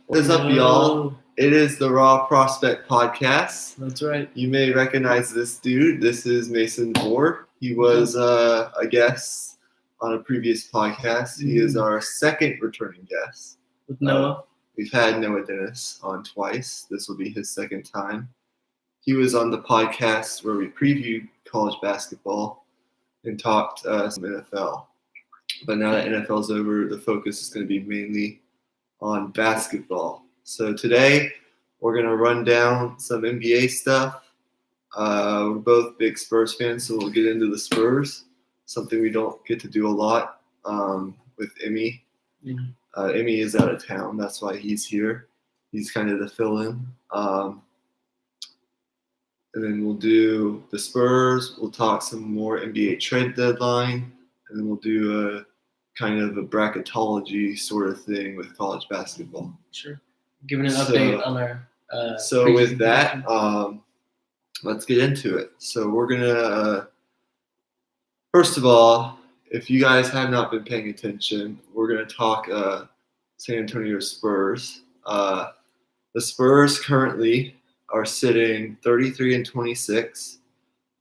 What is up, y'all? It is the Raw Prospect Podcast. That's right. You may recognize this dude. This is Mason Vore. He was a guest on a previous podcast. He is our second returning guest. With Noah. We've had Noah Dennis on twice. This will be his second time. He was on the podcast where we previewed college basketball and talked some NFL. But now that NFL's over, the focus is going to be mainly on basketball. So today we're going to run down some NBA stuff. We're both big Spurs fans, so we'll get into the Spurs, something we don't get to do a lot with Emmy. Emmy is out of town. That's why he's here. He's kind of the fill-in. And then we'll do the Spurs. We'll talk some more NBA trade deadline. And then we'll do a kind of a bracketology sort of thing with college basketball. Sure. Giving an update on our so with that, let's get into it. So we're going to, first of all, if you guys have not been paying attention, we're going to talk San Antonio Spurs. The Spurs currently are sitting 33-26.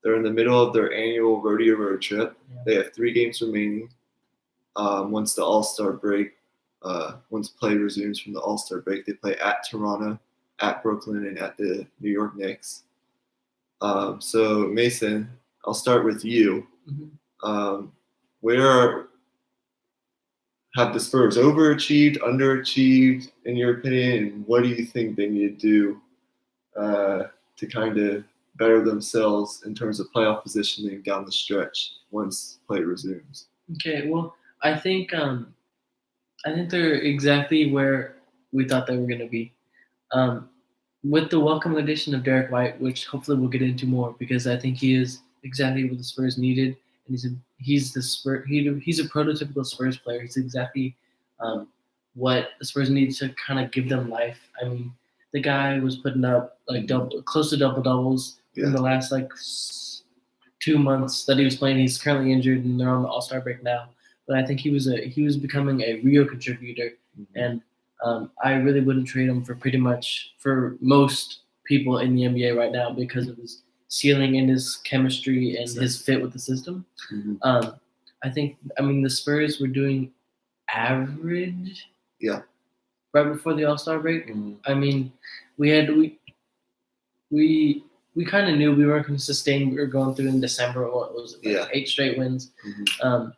They're in the middle of their annual rodeo road trip. Yeah. They have 3 games remaining. Once the All-Star break, once play resumes from the All-Star break, they play at Toronto, at Brooklyn, and at the New York Knicks. So Mason, I'll start with you. Mm-hmm. Have the Spurs overachieved, underachieved, in your opinion? And what do you think they need to do to kind of better themselves in terms of playoff positioning down the stretch once play resumes? Okay, well, I think they're exactly where we thought they were going to be. With the welcome addition of Derek White, which hopefully we'll get into more, because I think he is exactly what the Spurs needed, and he's a prototypical Spurs player. He's exactly what the Spurs need to kind of give them life. I mean, the guy was putting up like close to double doubles in the last 2 months that he was playing. He's currently injured, and they're on the All-Star break now. But I think he was becoming a real contributor, and I really wouldn't trade him for most people in the NBA right now because of his ceiling and his chemistry and his fit with the system. Mm-hmm. The Spurs were doing average. Yeah. Right before the All-Star break. Mm-hmm. I mean, we kind of knew we weren't going to sustain what we were going through in December. What was it? 8 straight wins. Mm-hmm.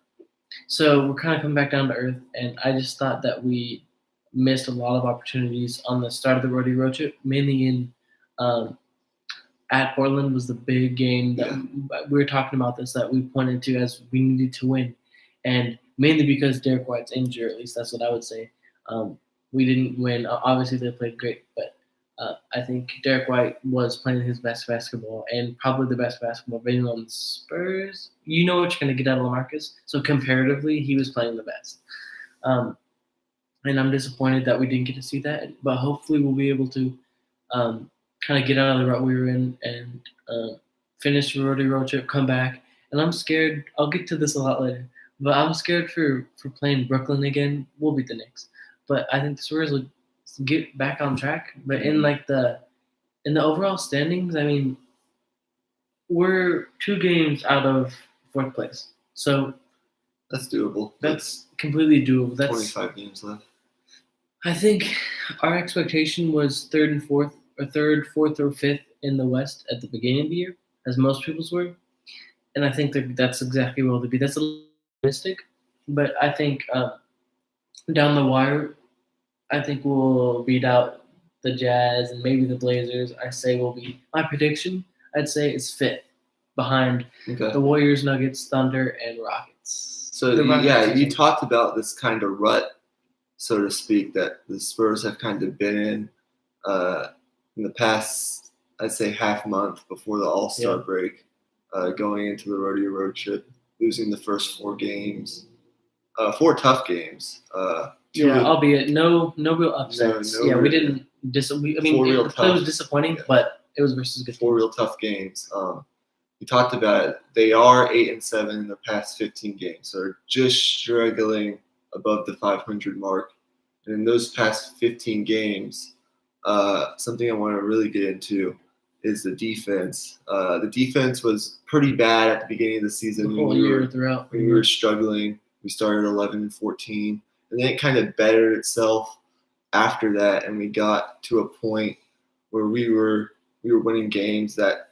So we're kind of coming back down to earth, and I just thought that we missed a lot of opportunities on the start of the rodeo road trip, mainly in at Portland was the big game that we were talking about this, that we pointed to as we needed to win, and mainly because Derek White's injured, at least that's what I would say. We didn't win. Obviously, they played great, but I think Derek White was playing his best basketball, and probably the best basketball being on the Spurs. You know what you're going to get out of LaMarcus. So comparatively, he was playing the best. And I'm disappointed that we didn't get to see that. But hopefully we'll be able to kind of get out of the rut we were in and finish the road trip, come back. And I'm scared. I'll get to this a lot later. But I'm scared for playing Brooklyn again. We'll beat the Knicks. But I think the Spurs will get back on track. But in the overall standings, I mean, we're 2 games out of 4th place. So that's doable. That's completely doable. That's 25 games left. I think our expectation was 3rd and 4th, or 3rd, 4th, or 5th in the West at the beginning of the year, as most people's were. And I think that's exactly where we'll be. That's a little optimistic, but I think down the wire, I think we'll beat out the Jazz and maybe the Blazers. My prediction, I'd say, is 5th behind the Warriors, Nuggets, Thunder, and Rockets. So, you talked about this kind of rut, so to speak, that the Spurs have kind of been in the past, I'd say, half month before the All-Star break, going into the rodeo road trip, losing the first 4 games, 4 tough games. Albeit no real upsets. We didn't. The play was disappointing, but it was versus good. 4 real tough games. We talked about it. They are 8-7 in their past 15 games, so they're just struggling above the 500 mark And in those past 15 games, something I want to really get into is the defense. The defense was pretty bad at the beginning of the season. The whole year throughout. We were struggling. We started 11-14, and then it kind of bettered itself after that, and we got to a point where we were winning games that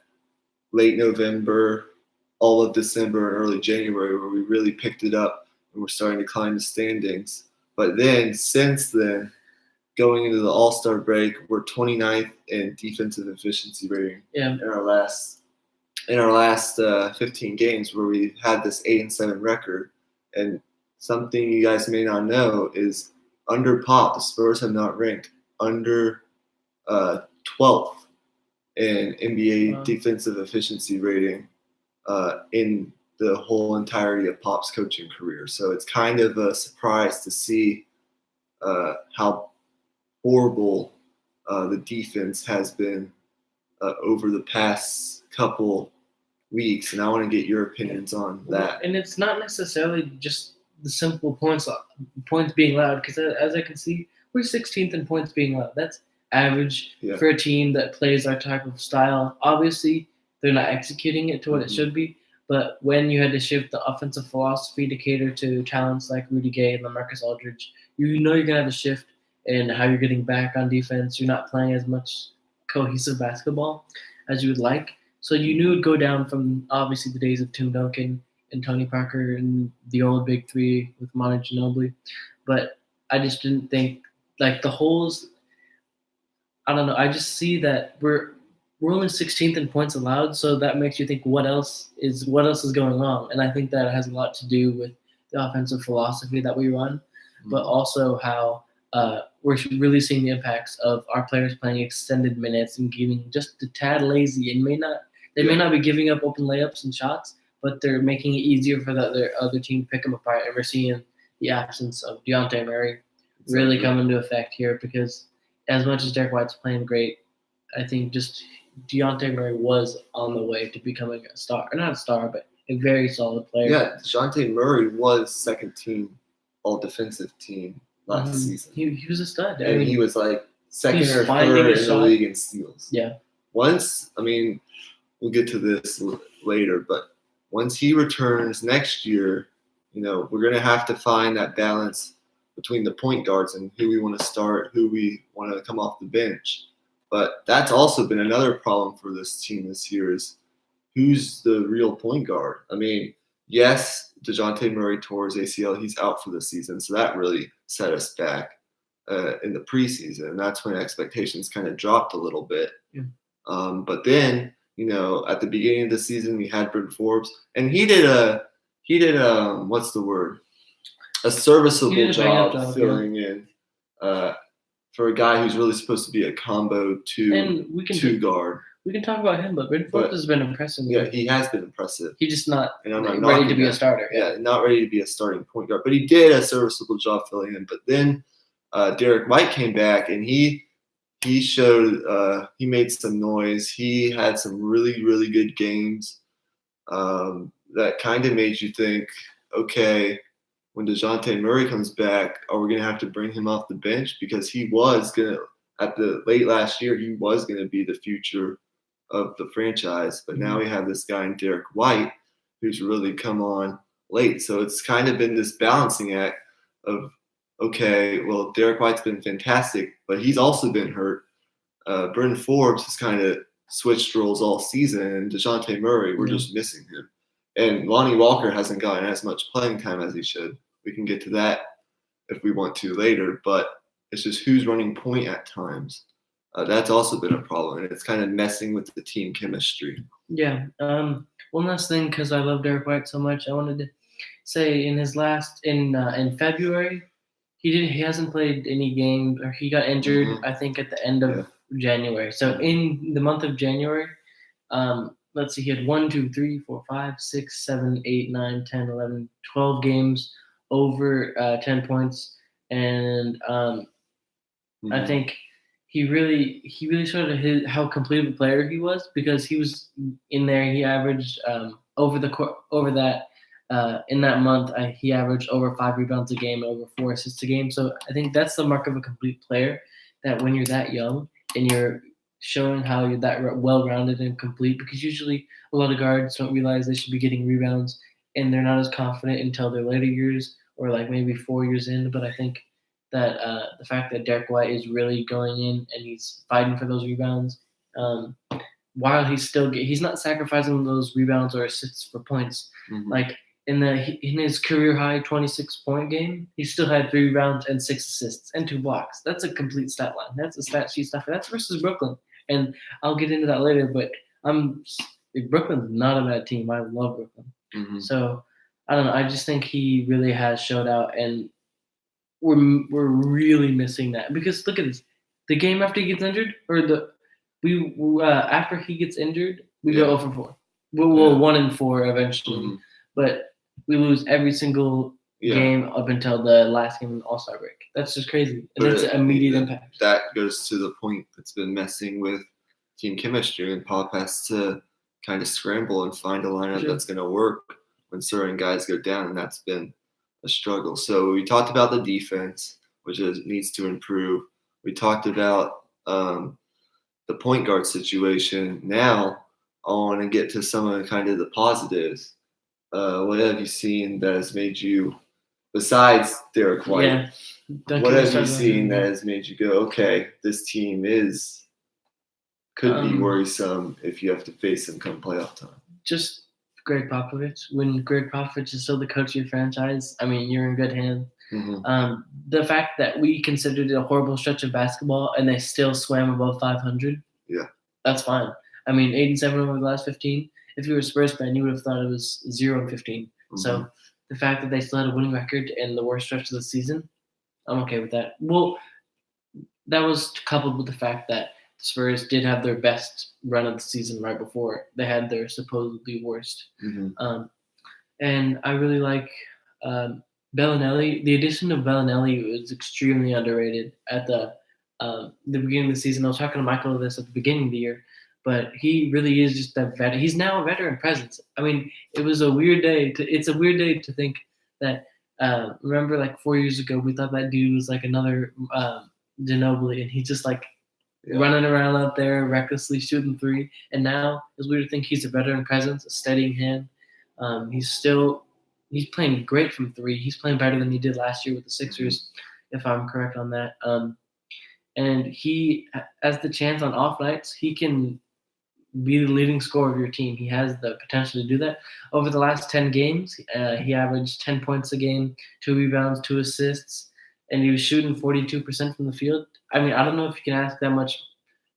late November, all of December, and early January, where we really picked it up and we're starting to climb the standings. But then, since then, going into the All-Star break, we're 29th in defensive efficiency rating in our last 15 games, where we had this 8-7 record. And something you guys may not know is under Pop, the Spurs have not ranked under 12th in NBA defensive efficiency rating in the whole entirety of Pop's coaching career. So it's kind of a surprise to see how horrible the defense has been over the past couple weeks, and I want to get your opinions on that. And it's not necessarily just the simple points being allowed, because as I can see, we're 16th in points being allowed. That's average for a team that plays our type of style. Obviously, they're not executing it to what it should be, but when you had to shift the offensive philosophy to cater to talents like Rudy Gay and LaMarcus Aldridge, you know you're going to have a shift in how you're getting back on defense. You're not playing as much cohesive basketball as you would like. So you knew it would go down from obviously the days of Tim Duncan and Tony Parker and the old Big Three with Manu Ginobili. But I just didn't think, like, the holes, I don't know. I just see that we're only 16th in points allowed, so that makes you think what else is going wrong. And I think that has a lot to do with the offensive philosophy that we run, but also how we're really seeing the impacts of our players playing extended minutes and getting just a tad lazy, and they may not be giving up open layups and shots, but they're making it easier for the other team to pick them apart. And we're seeing the absence of Dejounte Murray really come into effect here, because as much as Derek White's playing great, I think just Dejounte Murray was on the way to becoming a star. Or not a star, but a very solid player. Yeah, Dejounte Murray was second team all-defensive team last season. He was a stud. And he was like second or third in the league in steals. Yeah. We'll get to this later, but once he returns next year, we're going to have to find that balance between the point guards and who we want to start, who we want to come off the bench. But that's also been another problem for this team this year, is who's the real point guard? Yes, Dejounte Murray tore his ACL. He's out for the season, so that really set us back in the preseason. And that's when expectations kind of dropped a little bit. Yeah. But then, at the beginning of the season, we had Bryn Forbes, and he did a what's the word? A serviceable job filling in for a guy who's really supposed to be a combo two guard. We can talk about him, but Bryn Forbes has been impressive. Yeah, he has been impressive. He's just not ready ready to be a starter. Yeah, not ready to be a starting point guard. But he did a serviceable job filling in. But then Derek White came back, and he showed he made some noise. He had some really, really good games that kind of made you think, okay, when Dejounte Murray comes back, are we going to have to bring him off the bench? Because he was going to, at the late last year, he was going to be the future of the franchise. But now we have this guy in Derek White who's really come on late. So it's kind of been this balancing act of, okay, well, Derek White's been fantastic, but he's also been hurt. Bryn Forbes has kind of switched roles all season, and Dejounte Murray, we're just missing him. And Lonnie Walker hasn't gotten as much playing time as he should. We can get to that if we want to later, but it's just who's running point at times. That's also been a problem, and it's kind of messing with the team chemistry. Yeah. One last thing, because I love Derek White so much, I wanted to say in February, he hasn't played any games, or he got injured, I think, at the end of January. So in the month of January, let's see, he had 1, 2, 3, 4, 5, 6, 7, 8, 9, 10, 11, 12 games over 10 points. And I think he really showed how complete of a player he was, because he was in there. He averaged over that In that month, he averaged over 5 rebounds a game and over 4 assists a game. So I think that's the mark of a complete player. That when you're that young and you're showing how you're that well-rounded and complete, because usually a lot of guards don't realize they should be getting rebounds, and they're not as confident until their later years or like maybe 4 years in. But I think that the fact that Derek White is really going in and he's fighting for those rebounds, while he's not sacrificing those rebounds or assists for points. Mhm. Like in his career high 26-point game, he still had 3 rebounds and 6 assists and 2 blocks. That's a complete stat line. That's a stat sheet stuff. That's versus Brooklyn, and I'll get into that later. But Brooklyn's not a bad team. I love Brooklyn. Mhm. So I don't know. I just think he really has showed out, and we're really missing that because look at this. The game after he gets injured, or after he gets injured, we go 0 for 4. We'll 1-4 eventually, Mhm. but we lose every single Yeah. game up until the last game of the All-Star break. That's just crazy. And that's an immediate impact. That goes to the point that's been messing with team chemistry, and Pop has to kind of scramble and find a lineup Sure. that's going to work when certain guys go down, and that's been a struggle. So we talked about the defense, which needs to improve. We talked about the point guard situation. Now I want to get to some of kind of the positives. What have you seen that has made you, besides Derek White, Yeah. what have you seen that has made you go, okay, this team could be worrisome if you have to face them come playoff time? Just Greg Popovich. When Greg Popovich is still the coach of your franchise, I mean, you're in good hands. Mhm. The fact that we considered it a horrible stretch of basketball and they still swam above 500, Yeah. that's fine. I mean, 8-7 over the last 15. If you were a Spurs fan, you would have thought it was 0-15. So the fact that they still had a winning record in the worst stretch of the season, I'm okay with that. Well, that was coupled with the fact that the Spurs did have their best run of the season right before they had their supposedly worst. Mhm. And I really like Bellinelli. The addition of Bellinelli was extremely underrated at the beginning of the season. I was talking to Michael of this at the beginning of the year, but he really is just that veteran. He's now a veteran presence. I mean, it's a weird day to think that. Remember, like 4 years ago, we thought that dude was like another Ginobili, and he's just like running around out there recklessly shooting three. And now it's weird to think he's a veteran presence, a steadying hand. He's playing great from three. He's playing better than he did last year with the Sixers, if I'm correct on that. And he has the chance on off nights. He can be the leading scorer of your team. He has the potential to do that. Over the last 10 games, he averaged 10 points a game, 2 rebounds, 2 assists, and he was shooting 42% from the field. I mean, I don't know if you can ask that much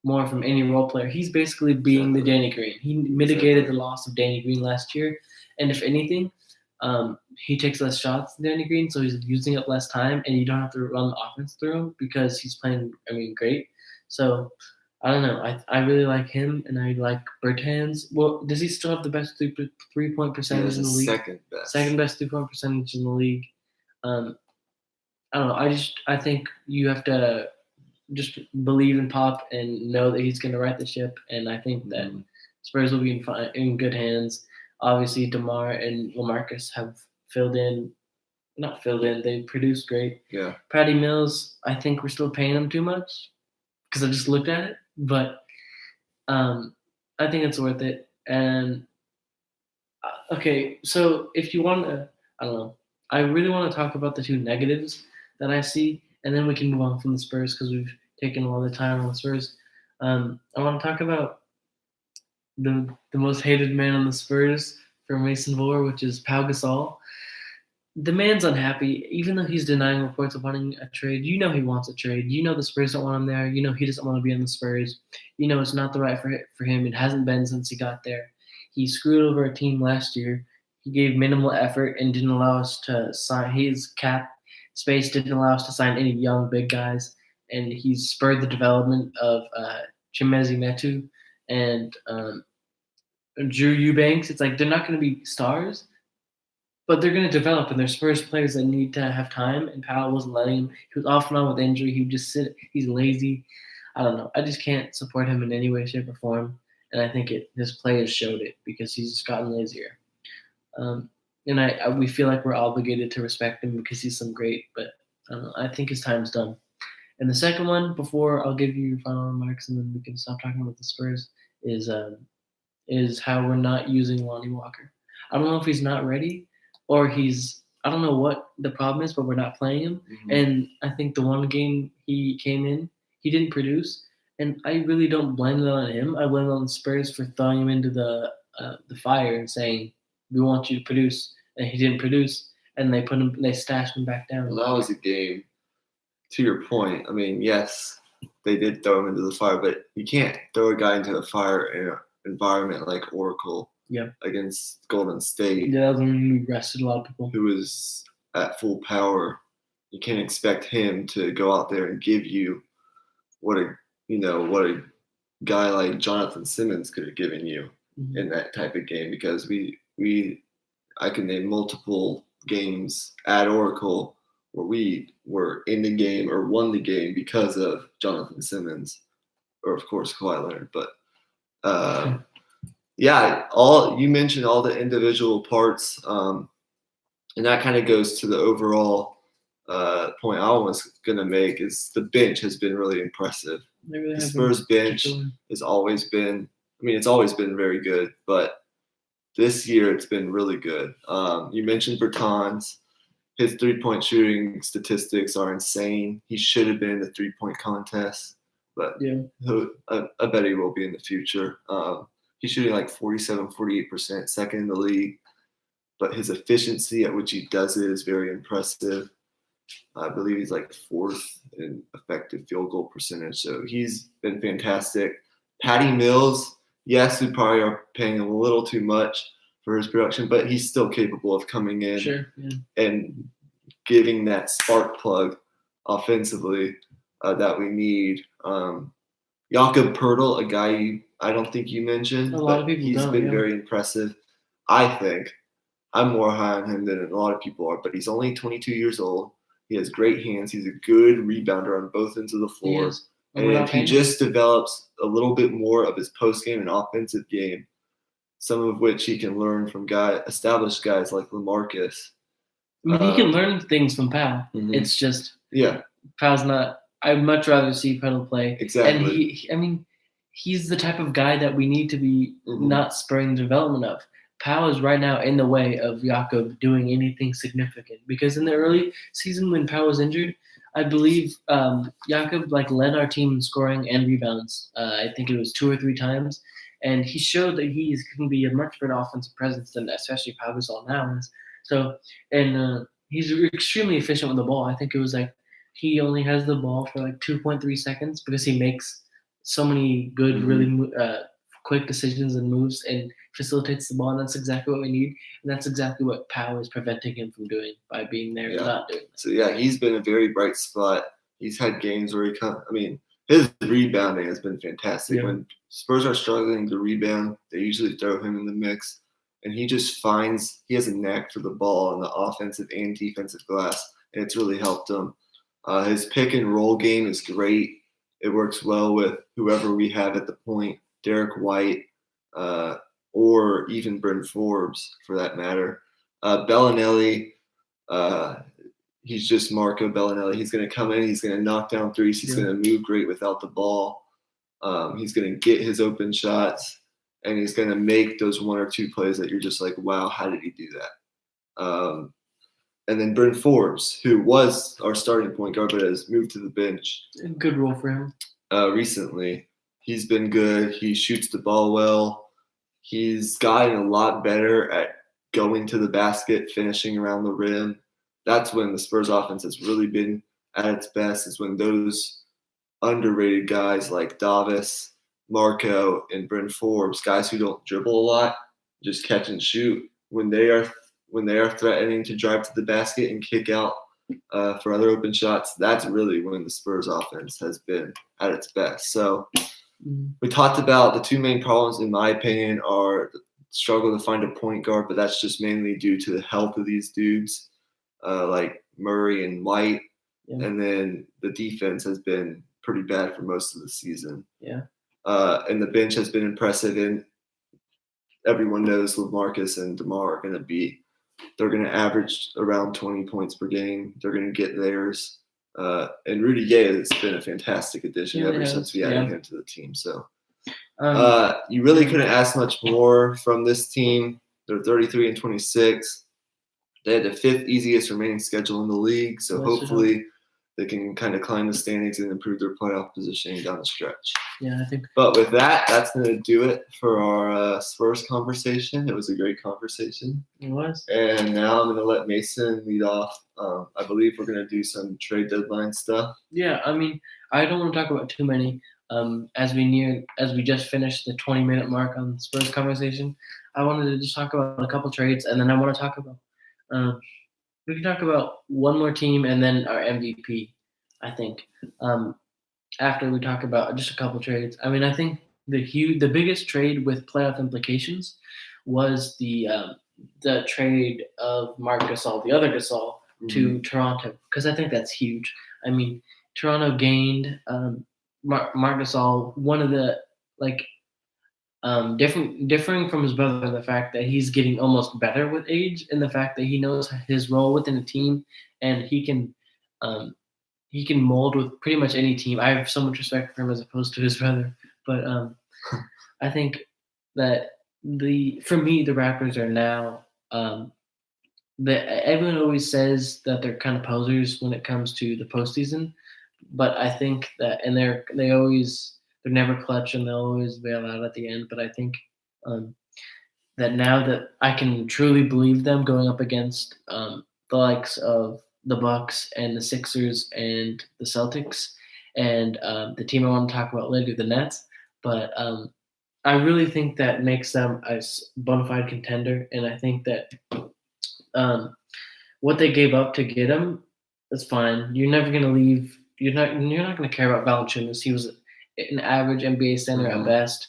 more from any role player. He's basically being the Danny Green. He mitigated the loss of Danny Green last year, and if anything, he takes less shots than Danny Green, so he's using up less time, and you don't have to run the offense through him because he's playing, great. So I don't know. I really like him, and I like Bertans. Well, does he still have the best three-point percentage in the league? Second best 3-point percentage in the league. I don't know. I think you have to just believe in Pop and know that he's going to right the ship. And I think that Spurs will be in good hands. Obviously, DeMar and LaMarcus have not filled in. They produced great. Yeah. Patty Mills, I think we're still paying him too much because I just looked at it. But I think it's worth it. And okay, so if you want to, I don't know. I really want to talk about the two negatives that I see, and then we can move on from the Spurs because we've taken a lot of time on the Spurs. I want to talk about the most hated man on the Spurs for Mason Vore, which is Pau Gasol. The man's unhappy, even though he's denying reports of wanting a trade. You know he wants a trade. You know the Spurs don't want him there. You know he doesn't want to be on the Spurs. You know it's not the right for him. It hasn't been since he got there. He screwed over a team last year. He gave minimal effort and didn't allow us to sign. His cap space didn't allow us to sign any young big guys, and he's spurred the development of Chimezi Metu and Drew Eubanks. It's like they're not going to be stars, but they're going to develop, and they're Spurs players that need to have time, and Powell wasn't letting him. He was off and on with injury. He would just sit. He's lazy. I don't know. I just can't support him in any way, shape, or form, and I think his play has showed it because he's just gotten lazier. and we feel like we're obligated to respect him because he's some great. But I don't know. I think his time's done. And the second one, before I'll give you your final remarks, and then we can stop talking about the Spurs, is how we're not using Lonnie Walker. I don't know if he's not ready or I don't know what the problem is, but we're not playing him. Mm-hmm. And I think the one game he came in, he didn't produce. And I really don't blame it on him. I blame it on the Spurs for throwing him into the fire and saying, we want you to produce. And he didn't produce. And they stashed him back down. Well, that was a game. To your point, I mean, yes, they did throw him into the fire, but you can't throw a guy into the fire in an environment like Oracle against Golden State. Yeah, that was when we rested a lot of people. Who was at full power. You can't expect him to go out there and give you what a guy like Jonathan Simmons could have given you in that type of game, because I can name multiple games at Oracle where we were in the game or won the game because of Jonathan Simmons, or of course Kawhi Leonard. But you mentioned all the individual parts, and that kind of goes to the overall point I was gonna make is the bench has been really impressive. Really the Spurs bench has always been. I mean, it's always been very good, but this year it's been really good. You mentioned Bertans. His three-point shooting statistics are insane. He should have been in the three-point contest, but I bet he will be in the future. He's shooting like 47-48%, second in the league, but his efficiency at which he does it is very impressive. I believe he's like fourth in effective field goal percentage, so he's been fantastic. Patty Mills, yes, we probably are paying him a little too much for his production, but he's still capable of coming in and giving that spark plug offensively that we need. Jakob Poeltl, a guy I don't think you mentioned, but he's been very impressive. I think I'm more high on him than a lot of people are, but he's only 22 years old. He has great hands. He's a good rebounder on both ends of the floor. And if he just develops a little bit more of his post-game and offensive game, some of which he can learn from established guys like LaMarcus. I mean, he can learn things from Powell. It's just Powell's not. I'd much rather see Powell play. Exactly. And he's the type of guy that we need to be not spurring the development of. Powell is right now in the way of Jakob doing anything significant, because in the early season when Powell was injured, I believe Jakob led our team in scoring and rebounds. I think it was 2 or 3 times. And he showed that he can be a much better offensive presence than especially Pau Gasol now is. So, and he's extremely efficient with the ball. I think it was he only has the ball for 2.3 seconds because he makes so many good, really quick decisions and moves and facilitates the ball. And that's exactly what we need. And that's exactly what Pau is preventing him from doing by being there and not doing that. So, he's been a very bright spot. He's had games where his rebounding has been fantastic. Yeah. When Spurs are struggling to rebound, they usually throw him in the mix. And he just he has a knack for the ball on the offensive and defensive glass. And it's really helped him. His pick and roll game is great. It works well with whoever we have at the point, Derek White, or even Bryn Forbes for that matter. Bellinelli, he's just Marco Bellinelli. He's going to come in. He's going to knock down threes. He's going to move great without the ball. He's going to get his open shots, and he's going to make those 1 or 2 plays that you're just like, wow, how did he do that? And then Bryn Forbes, who was our starting point guard but has moved to the bench. Good role for him. Recently. He's been good. He shoots the ball well. He's gotten a lot better at going to the basket, finishing around the rim. That's when the Spurs offense has really been at its best, is when those underrated guys like Davis, Marco, and Bryn Forbes, guys who don't dribble a lot, just catch and shoot, when they are threatening to drive to the basket and kick out for other open shots, that's really when the Spurs offense has been at its best. So we talked about the 2 main problems, in my opinion, are the struggle to find a point guard, but that's just mainly due to the health of these dudes like Murray and White. Yeah. And then the defense has been pretty bad for most of the season. Yeah. And the bench has been impressive, and everyone knows LaMarcus and DeMar are going to be They're going to average around 20 points per game. They're going to get theirs. And Rudy Gay has been a fantastic addition ever since we added him to the team. So you really couldn't ask much more from this team. They're 33-26. They had the 5th easiest remaining schedule in the league. So hopefully they can kind of climb the standings and improve their playoff positioning down the stretch. Yeah, I think. But with that, that's going to do it for our Spurs conversation. It was a great conversation. It was. And now I'm going to let Mason lead off. I believe we're going to do some trade deadline stuff. Yeah, I mean, I don't want to talk about too many. As we just finished the 20-minute mark on the Spurs conversation, I wanted to just talk about a couple trades, and then I want to talk about. We can talk about one more team and then our MVP. I think after we talk about just a couple trades. I mean, I think the biggest trade with playoff implications was the trade of Marc Gasol, the other Gasol, to Toronto, because I think that's huge. I mean, Toronto gained Marc Gasol, one of the differing from his brother in the fact that he's getting almost better with age, and the fact that he knows his role within a team, and he can mold with pretty much any team. I have so much respect for him as opposed to his brother, but I think that for me the Raptors are now everyone always says that they're kind of posers when it comes to the postseason, but I think that they're never clutch and they'll always bail out at the end. But I think that now that I can truly believe them going up against the likes of the Bucks and the Sixers and the Celtics and the team I want to talk about later, the Nets. But I really think that makes them a bona fide contender, and I think that what they gave up to get him is fine. You're never going to leave. You're not going to care about Valanciunas. He was an average NBA center at best.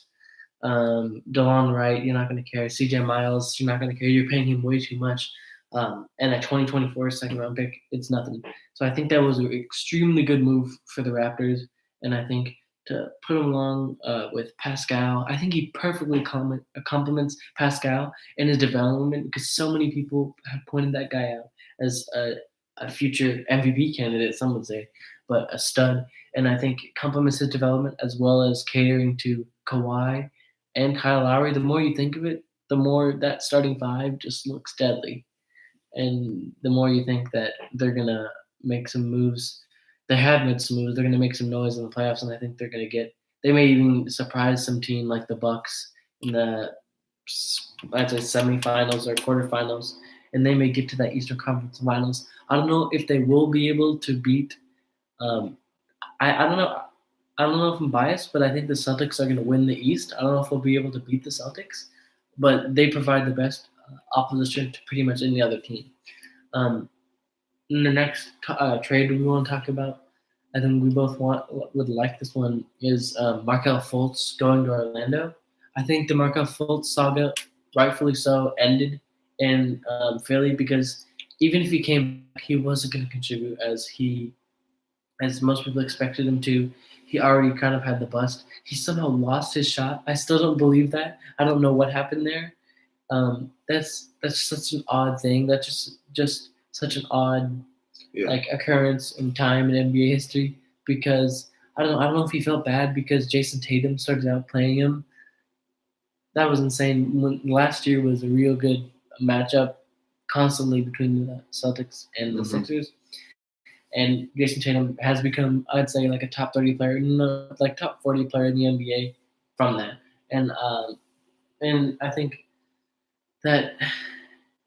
DeLon Wright, you're not going to care. CJ Miles, you're not going to care. You're paying him way too much. And a 2024 second-round pick, it's nothing. So I think that was an extremely good move for the Raptors. And I think to put him along with Pascal, I think he perfectly complements Pascal in his development, because so many people have pointed that guy out as a future MVP candidate, some would say, but a stud. And I think it complements his development as well as catering to Kawhi and Kyle Lowry. The more you think of it, the more that starting five just looks deadly. And the more you think that they're going to make some moves, they have made some moves, they're going to make some noise in the playoffs, and I think they may even surprise some team like the Bucks in the, I'd say, semifinals or quarterfinals, and they may get to that Eastern Conference Finals. I don't know if they will be able to beat I don't know. I don't know if I'm biased, but I think the Celtics are going to win the East. I don't know if they'll be able to beat the Celtics, but they provide the best opposition to pretty much any other team. In the next trade we want to talk about, I think we both would like this one, is Markelle Fultz going to Orlando. I think the Markelle Fultz saga, rightfully so, ended in Philly, because even if he came back, he wasn't going to contribute as most people expected him to. He already kind of had the bust. He somehow lost his shot. I still don't believe that. I don't know what happened there. That's such an odd thing. That's just such an odd occurrence in time in NBA history, because I don't know if he felt bad because Jason Tatum started out playing him. That was insane. Last year was a real good matchup constantly between the Celtics and the Sixers. And Jason Tatum has become, I'd say, like a top 30 player, like top 40 player in the NBA from that. And I think that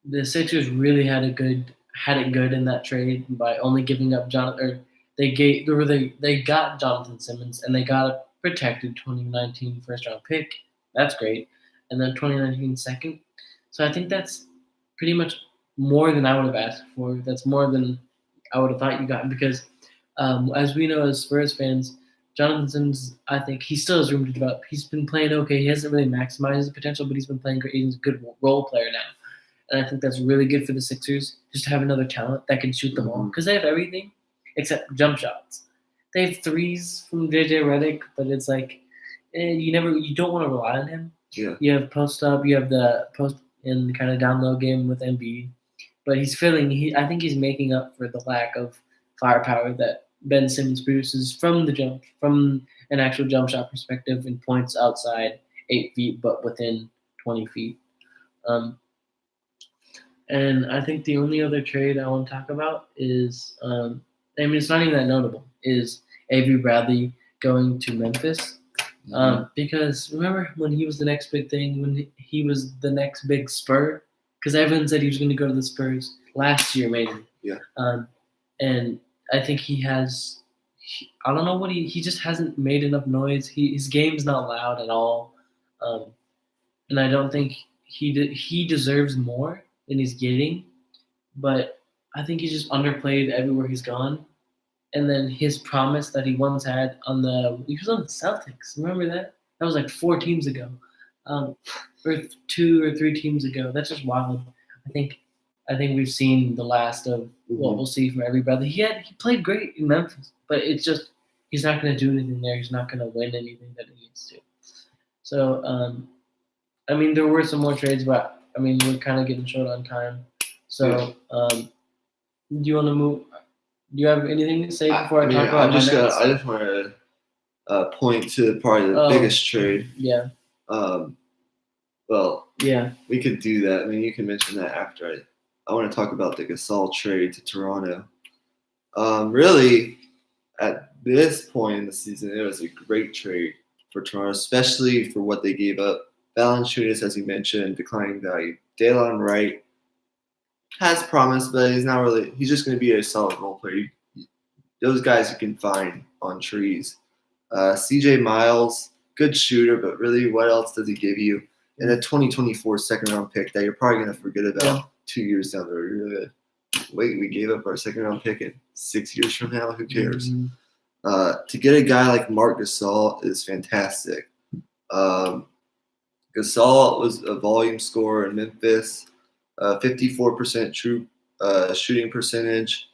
the Sixers really had it good in that trade by only giving up they got Jonathan Simmons, and they got a protected 2019 first round pick. That's great. And then 2019 second. So I think that's pretty much more than I would have asked for. That's more than I would have thought you got, because as we know as Spurs fans, Jonathan Simmons, I think he still has room to develop. He's been playing okay. He hasn't really maximized his potential, but he's been playing great. He's a good role player now. And I think that's really good for the Sixers, just to have another talent that can shoot the ball, because they have everything except jump shots. They have threes from JJ Redick, but it's like you don't want to rely on him. Yeah. You have post up, you have the post in kind of down low game with Embiid. but he's filling. I think he's making up for the lack of firepower that Ben Simmons produces from an actual jump shot perspective in points outside 8 feet, but within 20 feet. And I think the only other trade I want to talk about is, it's not even that notable, is Avery Bradley going to Memphis. Because remember when he was the next big thing, when he was the next big Spur? Because everyone said he was going to go to the Spurs last year, maybe. Yeah. And I think I don't know what he just hasn't made enough noise. His game's not loud at all. And I don't think he deserves more than he's getting. But I think he's just underplayed everywhere he's gone. And then his promise that he once had he was on the Celtics. Remember that? That was like 4 teams ago, or 2 or 3 teams ago. That's just wild. I think we've seen the last of what we'll see from Avery Bradley. He played great in Memphis, but it's just he's not going to do anything there. He's not going to win anything that he needs to. So, there were some more trades, but we're kind of getting short on time. So, do you want to move? Do you have anything to say before I talk about I just want to point to probably the biggest trade. Yeah. Well, yeah, we could do that. You can mention that after I want to talk about the Gasol trade to Toronto. Really, at this point in the season, it was a great trade for Toronto, especially for what they gave up. Valanciunas, as you mentioned, declining value. Delon Wright has promise, but he's not really. He's just going to be a solid role player. Those guys you can find on trees. CJ Miles, good shooter, but really, what else does he give you? And a 2024 second-round pick that you're probably going to forget about 2 years down the road. You're going to wait, we gave up our second-round pick, and 6 years from now, who cares? To get a guy like Marc Gasol is fantastic. Gasol was a volume scorer in Memphis. 54% true shooting percentage,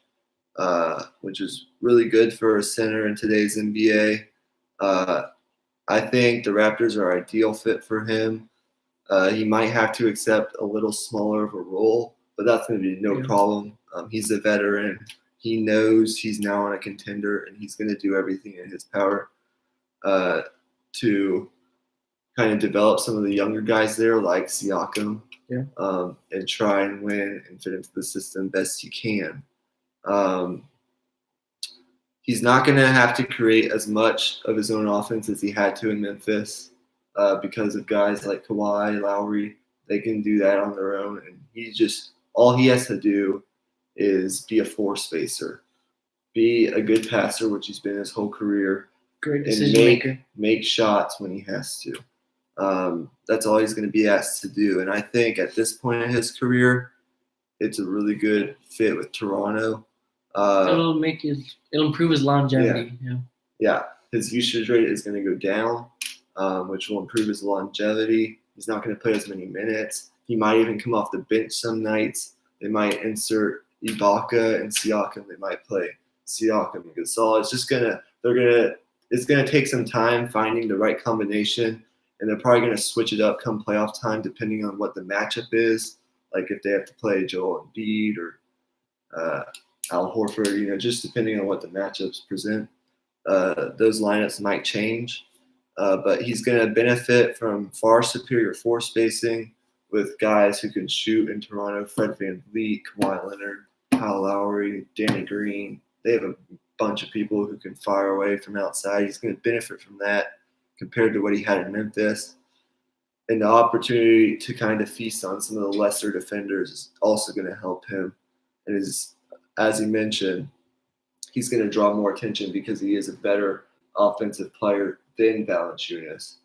which is really good for a center in today's NBA. I think the Raptors are an ideal fit for him. He might have to accept a little smaller of a role, but that's going to be no problem. He's a veteran. He knows he's now on a contender, and he's going to do everything in his power to kind of develop some of the younger guys there, like Siakam. And try and win and fit into the system best you can. He's not going to have to create as much of his own offense as he had to in Memphis because of guys like Kawhi, Lowry. They can do that on their own, and all he has to do is be a floor spacer, be a good passer, which he's been his whole career, great decision maker, make shots when he has to. That's all he's going to be asked to do. And I think at this point in his career, it's a really good fit with Toronto. It'll improve his longevity. Yeah. His usage rate is going to go down, which will improve his longevity. He's not going to play as many minutes. He might even come off the bench some nights. They might insert Ibaka and Siakam. They might play Siakam and Gasol. It's going to take some time finding the right combination. And they're probably going to switch it up come playoff time, depending on what the matchup is. Like if they have to play Joel Embiid or Al Horford, just depending on what the matchups present. Those lineups might change. But he's going to benefit from far superior floor spacing with guys who can shoot in Toronto. Fred VanVleet, Kawhi Leonard, Kyle Lowry, Danny Green. They have a bunch of people who can fire away from outside. He's going to benefit from that compared to what he had in Memphis. And the opportunity to kind of feast on some of the lesser defenders is also going to help him. And as he mentioned, he's going to draw more attention because he is a better offensive player than Valanciunas.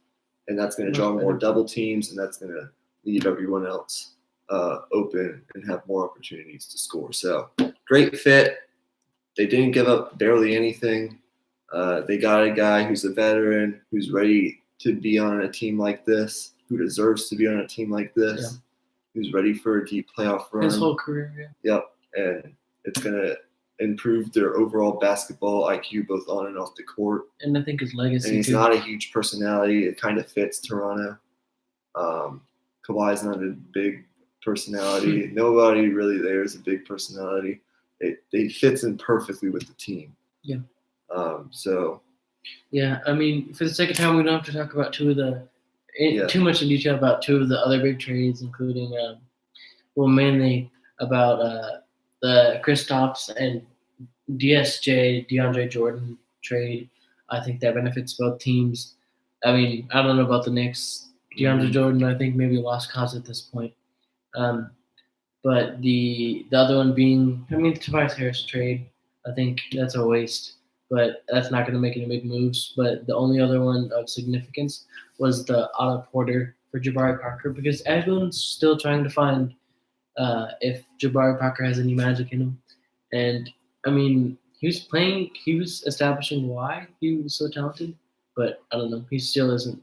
And that's going to draw more double teams, and that's going to leave everyone else open and have more opportunities to score. So great fit. They didn't give up barely anything. They got a guy who's a veteran, who's ready to be on a team like this, who deserves to be on a team like this, who's ready for a deep playoff run. His whole career, Yep, and it's going to improve their overall basketball IQ both on and off the court. And I think his legacy, and he's not a huge personality. It kind of fits Toronto. Kawhi's not a big personality. Nobody really there is a big personality. They fits in perfectly with the team. Yeah. So. Yeah, I mean, for the sake of time, we don't have to talk about Yeah. too much in detail about two of the other big trades, including mainly about the Kristaps and DeAndre Jordan trade. I think that benefits both teams. I mean, I don't know about the Knicks. DeAndre Jordan, I think maybe lost cause at this point. But the other one being, I mean, the Tobias Harris trade, I think that's a waste. But that's not going to make any big moves. But the only other one of significance was the Otto Porter for Jabari Parker, because everyone's still trying to find if Jabari Parker has any magic in him. And I mean, he was establishing why he was so talented, but I don't know. He still hasn't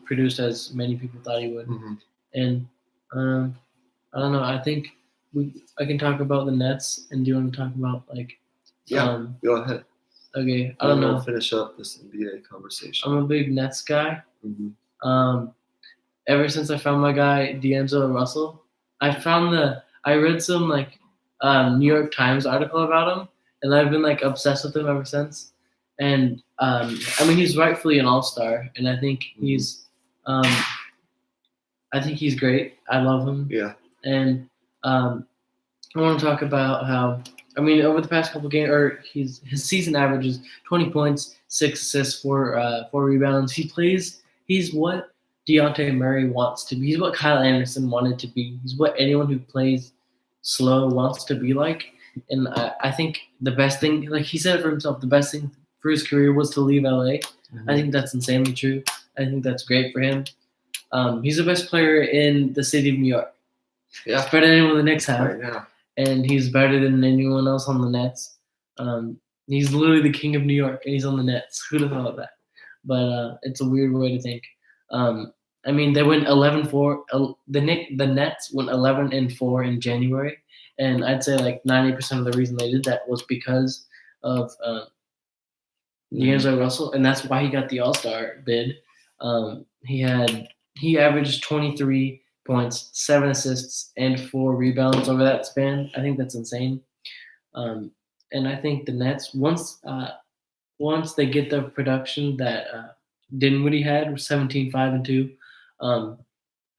produced as many people thought he would. Mm-hmm. And I don't know. I think I can talk about the Nets, and do you want to talk about go ahead. Okay, I don't know. We'll finish up this NBA conversation. I'm a big Nets guy. Mm-hmm. Ever since I found my guy D'Angelo Russell, I read some New York Times article about him, and I've been obsessed with him ever since. And I mean, he's rightfully an all-star, and I think he's great. I love him. Yeah. And I want to talk about how, I mean, over the past couple games, his season average is 20 points, 6 assists, 4 rebounds. He's what Dejounte Murray wants to be. He's what Kyle Anderson wanted to be. He's what anyone who plays slow wants to be like. And I think the best thing, like he said it for himself, the best thing for his career was to leave LA. Mm-hmm. I think that's insanely true. I think that's great for him. He's the best player in the city of New York. Yeah. He's better than anyone the Knicks have. Right now. And he's better than anyone else on the Nets. He's literally the king of New York, and he's on the Nets. Who'd have thought of that? But it's a weird way to think. I mean, they went 11-4. The Nets went 11-4 in January, and I'd say 90% of the reason they did that was because of D'Angelo Russell, and that's why he got the All-Star bid. He averaged 23 points, 7 assists, and 4 rebounds over that span. I think that's insane. And I think the Nets, once they get the production that Dinwiddie had, 17, 5, and 2,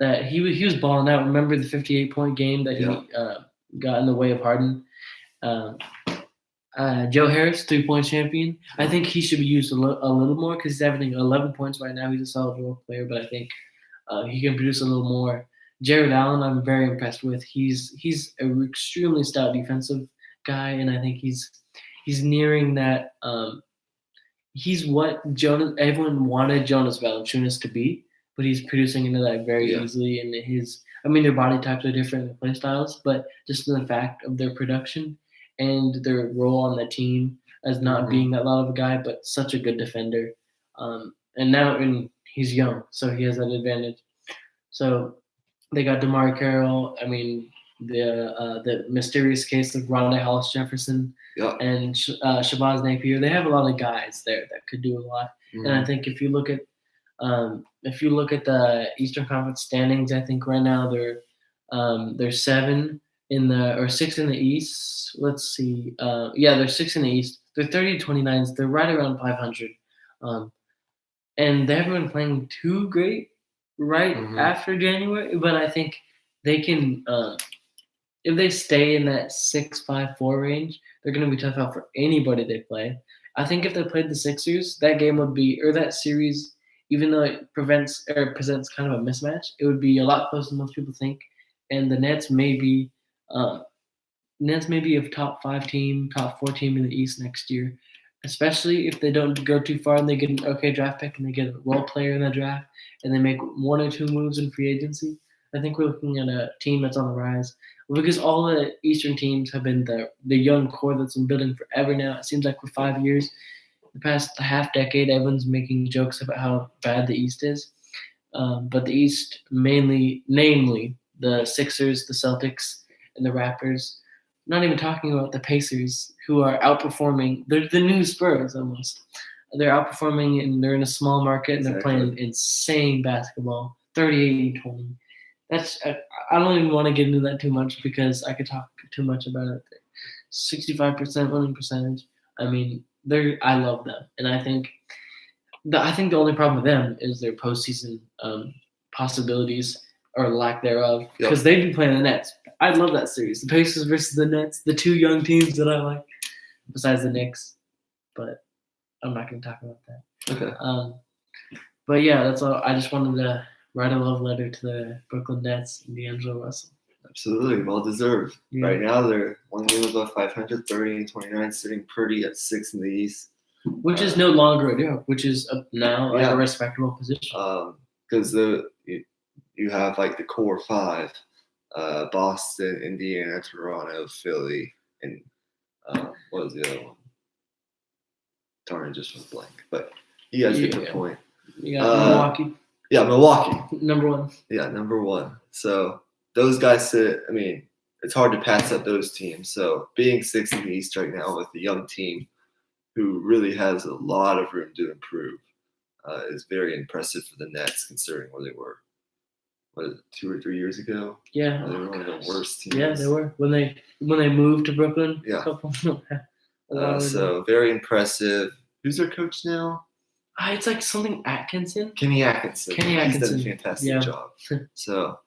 that he was balling out. Remember the 58-point game that he got in the way of Harden? Joe Harris, 3-point champion. I think he should be used a little more because he's averaging 11 points right now. He's a solid role player, but I think he can produce a little more. Jared Allen, I'm very impressed with. He's an extremely stout defensive guy, and I think he's nearing that. He's what everyone wanted Jonas Valanciunas to be, but he's producing into that very easily. And their body types are different, their play styles, but just in the fact of their production and their role on the team as not being that loud of a guy, but such a good defender. And he's young, so he has that advantage. So they got DeMar Carroll. I mean, the mysterious case of Rondae Hollis Jefferson and Shabazz Napier. They have a lot of guys there that could do a lot. Mm-hmm. And I think if you look at the Eastern Conference standings, I think right now they're 7 or 6 in the East. Let's see. They're 6 in the East. They're 30-29. They're right around 500. And they haven't been playing too great after January, but I think they can, if they stay in that 6-5-4 range, they're going to be tough out for anybody they play. I think if they played the Sixers, that game would be, or that series, even though it presents kind of a mismatch, it would be a lot closer than most people think. And the Nets may be a top 5 team, top 4 team in the East next year, especially if they don't go too far and they get an okay draft pick and they get a role player in the draft and they make 1 or 2 moves in free agency. I think we're looking at a team that's on the rise because all the Eastern teams have been the young core that's been building forever now. It seems like for 5 years, the past half decade, everyone's making jokes about how bad the East is. But the East, namely the Sixers, the Celtics, and the Raptors, not even talking about the Pacers, who are outperforming. They're the new Spurs almost. They're outperforming, and they're in a small market, and they're playing insane basketball, 38-20. I don't even want to get into that too much because I could talk too much about it. 65% winning percentage. I mean, I love them, and I think the only problem with them is their postseason possibilities or lack thereof because they've been playing the Nets. I love that series, the Pacers versus the Nets, the two young teams that I like, besides the Knicks. But I'm not going to talk about that. Okay. But yeah, that's all. I just wanted to write a love letter to the Brooklyn Nets and D'Angelo Russell. Absolutely, well deserved. Yeah. Right now, they're one game above 500, 30-29, sitting pretty at 6th in the East. Which is no longer a joke, which is now a respectable position. Because you have like the core 5, Boston, Indiana, Toronto, Philly, and what was the other one? Darn, it just went blank. But you guys get the point. You got Milwaukee. Yeah, Milwaukee. Number 1. Yeah, number 1. So those guys sit. I mean, it's hard to pass up those teams. So being 6th in the East right now with a young team who really has a lot of room to improve is very impressive for the Nets, considering where they were. What is it, 2 or 3 years ago? Yeah, they were one of the worst teams. Yeah, they were when they moved to Brooklyn. Yeah. So very impressive. Who's their coach now? It's like something Atkinson. Kenny Atkinson. He's done a fantastic job. So,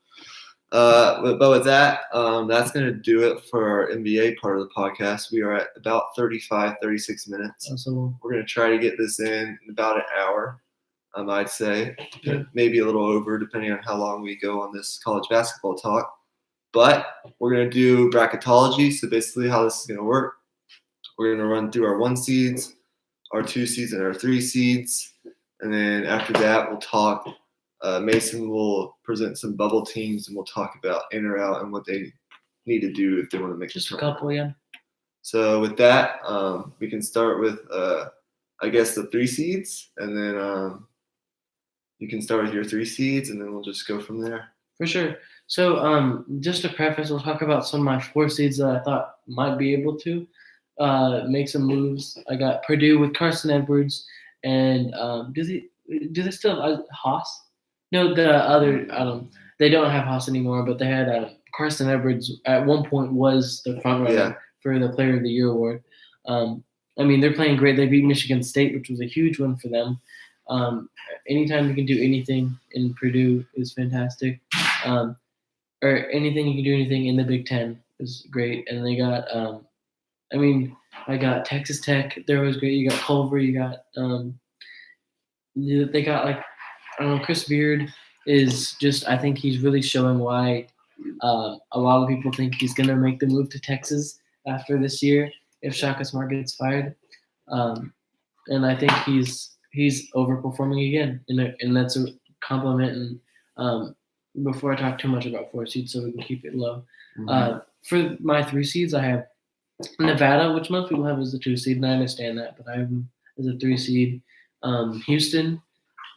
but with that, that's going to do it for our NBA part of the podcast. We are at about 35, 36 minutes. So we're going to try to get this in about an hour, I'd say. Maybe a little over, depending on how long we go on this college basketball talk. But we're going to do bracketology. So basically how this is going to work, we're going to run through our 1 seeds, our 2 seeds, and our 3 seeds. And then after that, we'll talk. Mason will present some bubble teams, and we'll talk about in or out and what they need to do if they want to make just a couple, yeah. So with that, we can start with, I guess, the 3 seeds, and then you can start with your 3 seeds, and then we'll just go from there. For sure. So just to preface, we'll talk about some of my 4 seeds that I thought might be able to make some moves. I got Purdue with Carson Edwards, and do they still have Haas? No, the other they don't have Haas anymore, but they had Carson Edwards at one point was the front runner for the Player of the Year award. I mean, they're playing great. They beat Michigan State, which was a huge win for them. Anytime you can do anything in Purdue is fantastic. Or anything you can do anything in the Big Ten is great. And they got I got Texas Tech. They're always great. You got Culver. You got they got Chris Beard is just. I think he's really showing why a lot of people think he's gonna make the move to Texas after this year if Shaka Smart gets fired. And I think he's overperforming again, and that's a compliment. And before I talk too much about 4 seeds, so we can keep it low. For my 3 seeds, I have Nevada, which most people have as the 2 seed, and I understand that, but I have them as a 3 seed. Houston,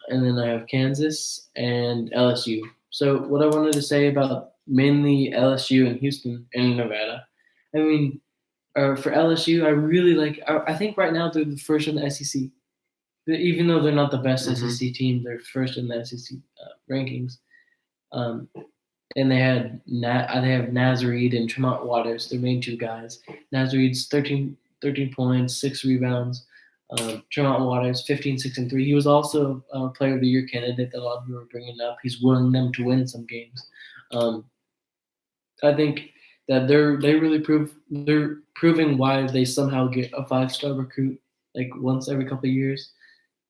and then I have Kansas and LSU. So what I wanted to say about mainly LSU and Houston and Nevada, I mean, for LSU, I really like. I think right now they're the first in the SEC. Even though they're not the best SEC team, they're first in the SEC rankings. And they have Nazareed and Tremont Waters, their main 2 guys. Nazareed's 13 points, 6 rebounds. Tremont Waters, 15, 6, and 3. He was also a Player of the Year candidate that a lot of people were bringing up. He's willing them to win some games. I think that they're proving why they somehow get a 5-star recruit like once every couple of years.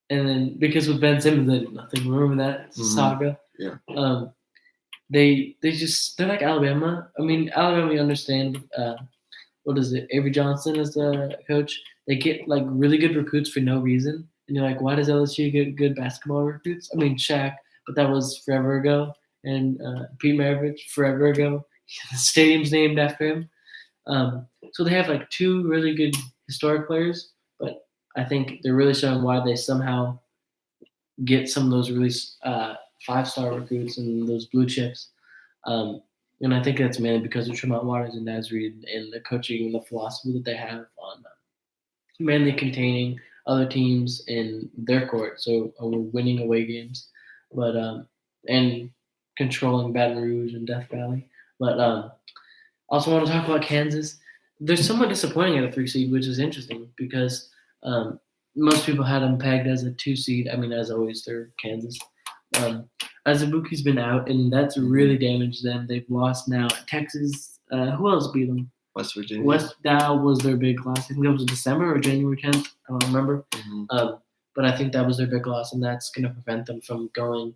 And then because with Ben Simmons they did nothing. Remember that saga? Yeah. They're like Alabama. I mean, Alabama, you understand. What is it? Avery Johnson is the coach. They get like really good recruits for no reason, and you're like, why does LSU get good basketball recruits? I mean, Shaq, but that was forever ago, and Pete Maravich forever ago. The stadium's named after him. So they have like 2 really good historic players, but I think they're really showing why they somehow get some of those really 5-star recruits and those blue chips. And I think that's mainly because of Tremont Waters and Nazareed and the coaching and the philosophy that they have on mainly containing other teams in their court. So we're winning away games. But and controlling Baton Rouge and Death Valley. But also want to talk about Kansas. They're somewhat disappointing at a 3 seed, which is interesting because most people had them pegged as a 2 seed. I mean, as always, they're Kansas. Azubuike's been out, and that's really damaged them. They've lost now. Texas, who else beat them? West Virginia. West Dow was their big loss. I think that was December or January 10th. I don't remember. But I think that was their big loss, and that's going to prevent them from going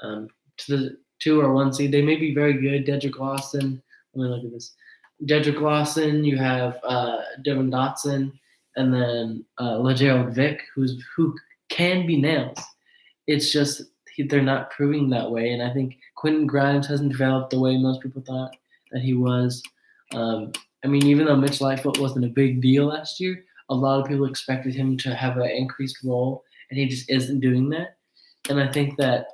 to the 2 or 1 seed. They may be very good. Dedrick Lawson. Let me look at this. Dedrick Lawson. You have Devin Dotson, and then LeGerald Vick, who can be nails. It's just they're not proving that way, and I think Quentin Grimes hasn't developed the way most people thought that he was. I mean, even though Mitch Lightfoot wasn't a big deal last year, a lot of people expected him to have an increased role, and he just isn't doing that. And I think that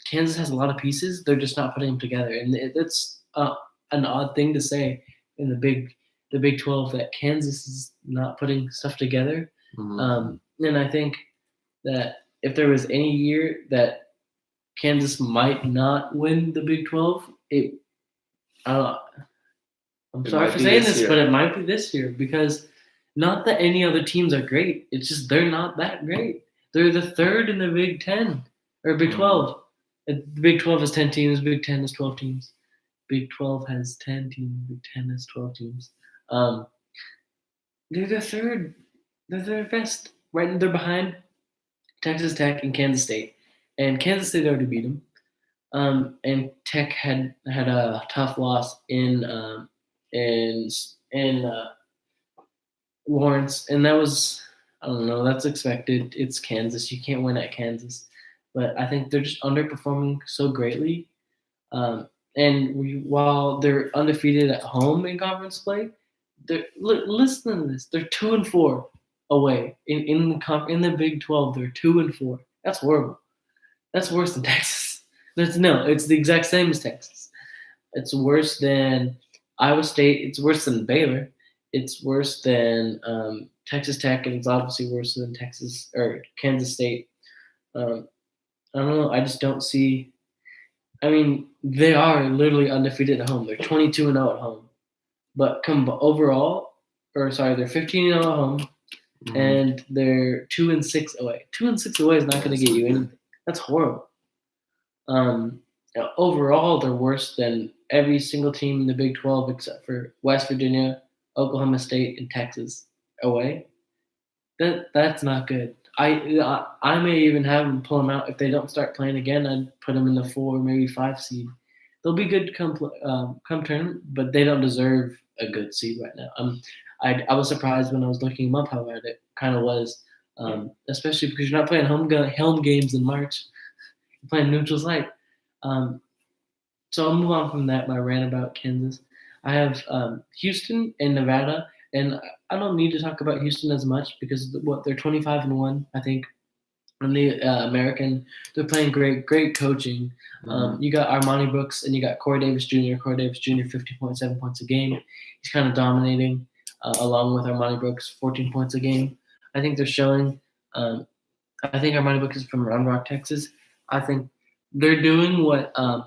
Kansas has a lot of pieces; they're just not putting them together, and it's an odd thing to say in the Big 12 that Kansas is not putting stuff together. And I think that if there was any year that Kansas might not win the Big 12, I'm sorry for saying this, but it might be this year because not that any other teams are great. It's just they're not that great. They're the 3rd in the Big 10 or Big 12. The Big 12 has 10 teams. Big 10 has 12 teams. Big 12 has 10 teams. Big 10 has 12 teams. They're the 3rd. They're the best. Right, they're behind Texas Tech and Kansas State. And Kansas State already beat them. And Tech had a tough loss in Lawrence, and that was, I don't know, that's expected. It's Kansas. You can't win at Kansas. But I think they're just underperforming so greatly. While they're undefeated at home in conference play, listen to this. They're 2-4 away in the Big 12. They're 2-4. That's horrible. That's worse than Texas. It's the exact same as Texas. It's worse than Iowa State. It's worse than Baylor. It's worse than Texas Tech, and it's obviously worse than Texas or Kansas State. I don't know. I just don't see. I mean, they are literally undefeated at home. They're 22-0 at home, but they're 15-0 at home, and they're 2-6 away. 2-6 away is not going to get you anything. That's horrible. Overall, they're worse than every single team in the Big 12 except for West Virginia, Oklahoma State, and Texas away. That's not good. I may even have them pull them out if they don't start playing again. I'd put them in the 4, maybe 5 seed. They'll be good come tournament, but they don't deserve a good seed right now. I was surprised when I was looking them up how bad it kind of was, especially because you're not playing home games in March. You're playing neutral site. So I'll move on from that. My rant about Kansas. I have Houston and Nevada, and I don't need to talk about Houston as much because they're 25-1. I think in the American, they're playing great coaching. You got Armani Brooks and you got Corey Davis Jr. Corey Davis Jr. 50.7 points a game. He's kind of dominating, along with Armani Brooks 14 points a game. I think they're showing. I think Armani Brooks is from Round Rock, Texas. I think they're doing what a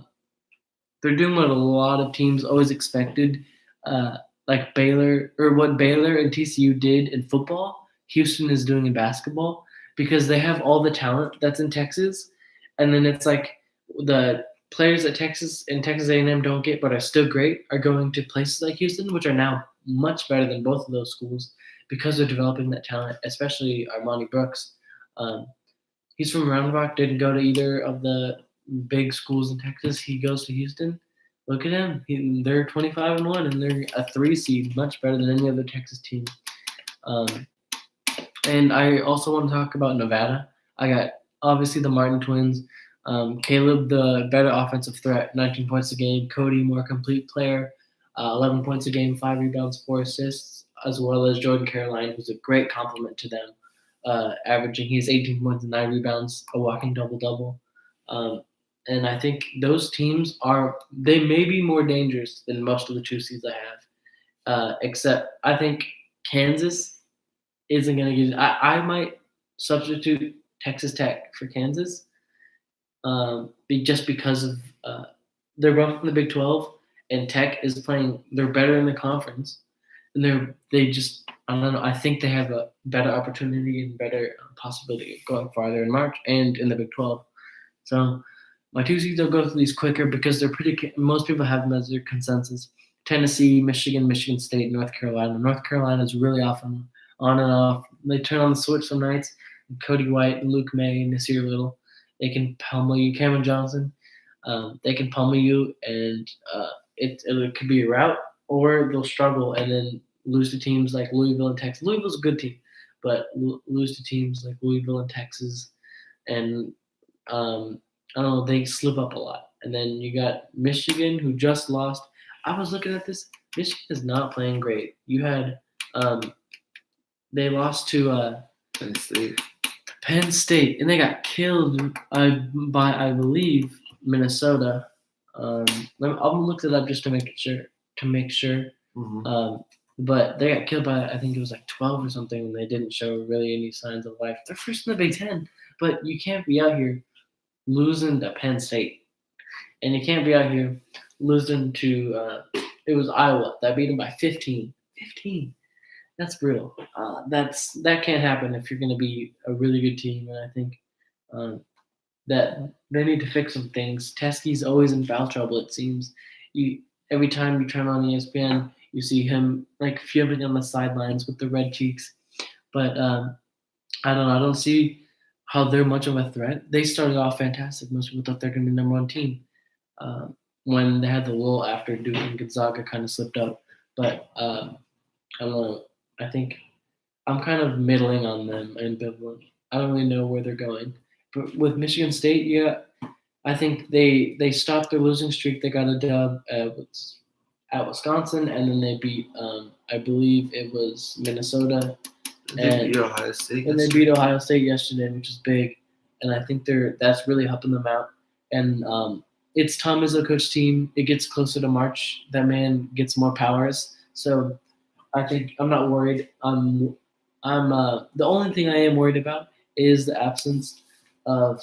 lot of teams always expected, like Baylor, or what Baylor and TCU did in football. Houston is doing in basketball because they have all the talent that's in Texas, and then it's like the players that Texas and Texas A&M don't get but are still great are going to places like Houston, which are now much better than both of those schools because they're developing that talent, especially Armani Brooks. He's from Round Rock, didn't go to either of the big schools in Texas. He goes to Houston. Look at him. They're 25-1, and they're a 3 seed, much better than any other Texas team. And I also want to talk about Nevada. I got, obviously, the Martin twins. Caleb, the better offensive threat, 19 points a game. Cody, more complete player, 11 points a game, 5 rebounds, 4 assists, as well as Jordan Caroline, who's a great compliment to them. He has 18 points and 9 rebounds, a walking double-double. And I think those teams they may be more dangerous than most of the 2 seeds I have. Except I think Kansas isn't going to get – I might substitute Texas Tech for Kansas. just because of they're both in the Big 12, and Tech is playing. They're better in the conference, and they just I don't know. I think they have a better opportunity and better possibility of going farther in March and in the Big 12. So my two seeds will go through these quicker because they're pretty. Most people have them as their consensus. Tennessee, Michigan, Michigan State, North Carolina. North Carolina is really often on and off. They turn on the switch some nights. Cody White, Luke May, Nasir Little. They can pummel you. Cameron Johnson. They can pummel you, and it could be a rout, or they'll struggle and then lose to teams like Louisville and Texas. Louisville's a good team, but lose to teams like Louisville and Texas, and I don't know, they slip up a lot. And then you got Michigan, who just lost. I was looking at this. Michigan is not playing great. You had they lost to Penn State, and they got killed by I believe Minnesota. I'll look it up just to make sure. Mm-hmm. But they got killed by I think it was like 12 or something, and they didn't show really any signs of life. They're first in the Big Ten, but you can't be out here losing to Penn State, and you can't be out here losing to it was Iowa that beat them by 15. 15. That's brutal. That can't happen if you're going to be a really good team, and I think that they need to fix some things. Teskey's always in foul trouble. It seems every time you turn on ESPN, you see him like fuming on the sidelines with the red cheeks. But I don't know. I don't see how they're much of a threat. They started off fantastic. Most people thought they're going to be number one team when they had the lull after Duke and Gonzaga kind of slipped up. But I don't know. I think I'm kind of middling on them and ambivalent. I don't really know where they're going. But with Michigan State, yeah, I think they stopped their losing streak. They got a dub at Wisconsin, and then they beat, I believe it was Minnesota. They beat Ohio State. And they beat Ohio State yesterday, which is big. And I think that's really helping them out. And it's Tom Izzo coach team. It gets closer to March. That man gets more powers. So I think I'm not worried. I'm the only thing I am worried about is the absence of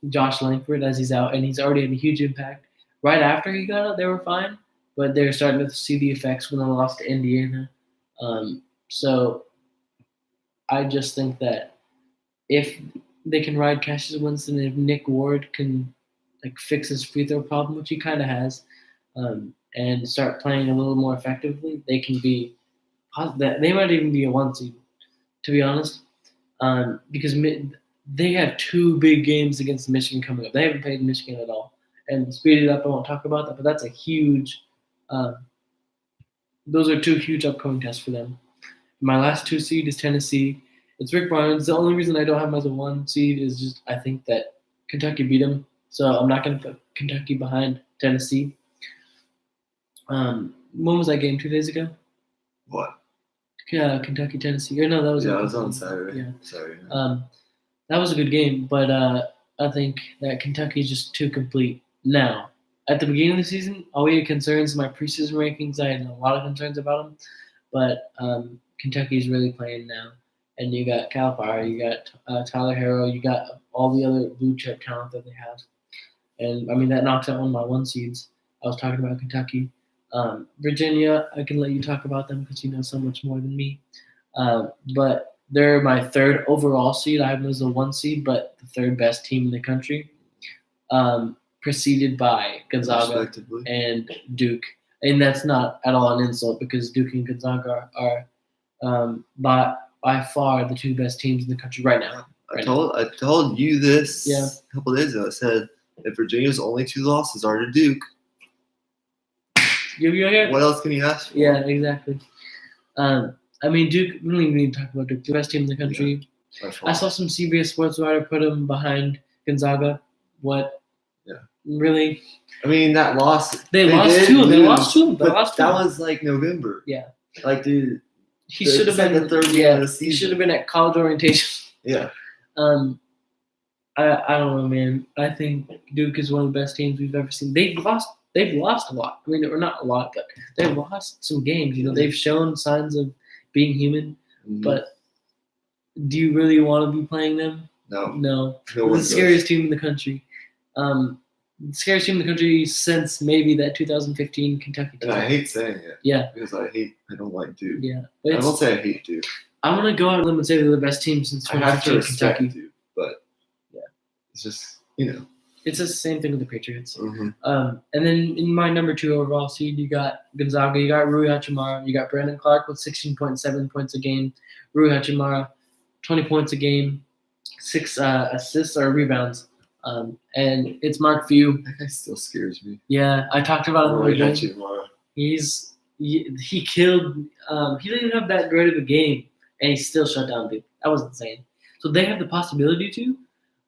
Josh Langford as he's out, and he's already had a huge impact. Right after he got out, they were fine, but they're starting to see the effects when they lost to Indiana. So I just think that if they can ride Cassius Winston, if Nick Ward can fix his free throw problem, which he kind of has, and start playing a little more effectively, they can be positive. They might even be a 1 seed, to be honest, because they have 2 big games against Michigan coming up. They haven't played Michigan at all. And speed it up, I won't talk about that, but that's a huge those are 2 huge upcoming tests for them. My last 2 seed is Tennessee. It's Rick Barnes. The only reason I don't have him as a 1 seed is just I think that Kentucky beat him. So I'm not going to put Kentucky behind Tennessee. When was that game? 2 days ago? What? Yeah, Kentucky, Tennessee. Or no, that was it was on Saturday. Yeah. Sorry. That was a good game, but I think that Kentucky is just too complete now. At the beginning of the season, all we had concerns in my preseason rankings. I had a lot of concerns about them, but Kentucky is really playing now. And you got Calipari, you got Tyler Harrow, you got all the other blue chip talent that they have. And I mean, that knocks out one of my 1 seeds. I was talking about Kentucky. Virginia, I can let you talk about them because you know so much more than me. But they're my 3rd overall seed. I have them as a 1 seed, but the 3rd best team in the country, preceded by Gonzaga and Duke. And that's not at all an insult because Duke and Gonzaga are by far the 2 best teams in the country right now. I told you this a couple days ago. I said if Virginia's only 2 losses are to Duke, what else can you ask for? Yeah, exactly. I mean, Duke, we don't even need to talk about Duke, the best team in the country. Yeah, I saw some CBS Sports writer put them behind Gonzaga. What? Yeah. Really? I mean, that loss. They lost 2. They lost 2. That was like November. Yeah. Dude. He should have been the 3rd game of the season. He should have been at college orientation. Yeah. I don't know, man. I think Duke is one of the best teams we've ever seen. They've lost a lot. I mean, or not a lot, but they've lost some games. You know, they've shown signs of being human. Mm-hmm. But do you really want to be playing them? No. No. No The one scariest team in the country. The scariest team in the country since maybe that 2015 Kentucky team. And I hate saying it. Yeah. Because I don't like Duke. Yeah. I won't say I hate Duke. I'm going to go out on a limb and say they're the best team since I have to 2015 respect Kentucky. Duke, but Yeah. it's just, It's the same thing with the Patriots. Mm-hmm. And then in my number 2 overall seed, you got Gonzaga, you got Rui Hachimura, you got Brandon Clark with 16.7 points a game, Rui Hachimura 20 points a game, 6 assists or rebounds. And it's Mark Few. That guy still scares me. Yeah, I talked about him Rui again. Hachimura. He killed. He didn't have that great of a game, and he still shut down Duke. That was insane. So they have the possibility to,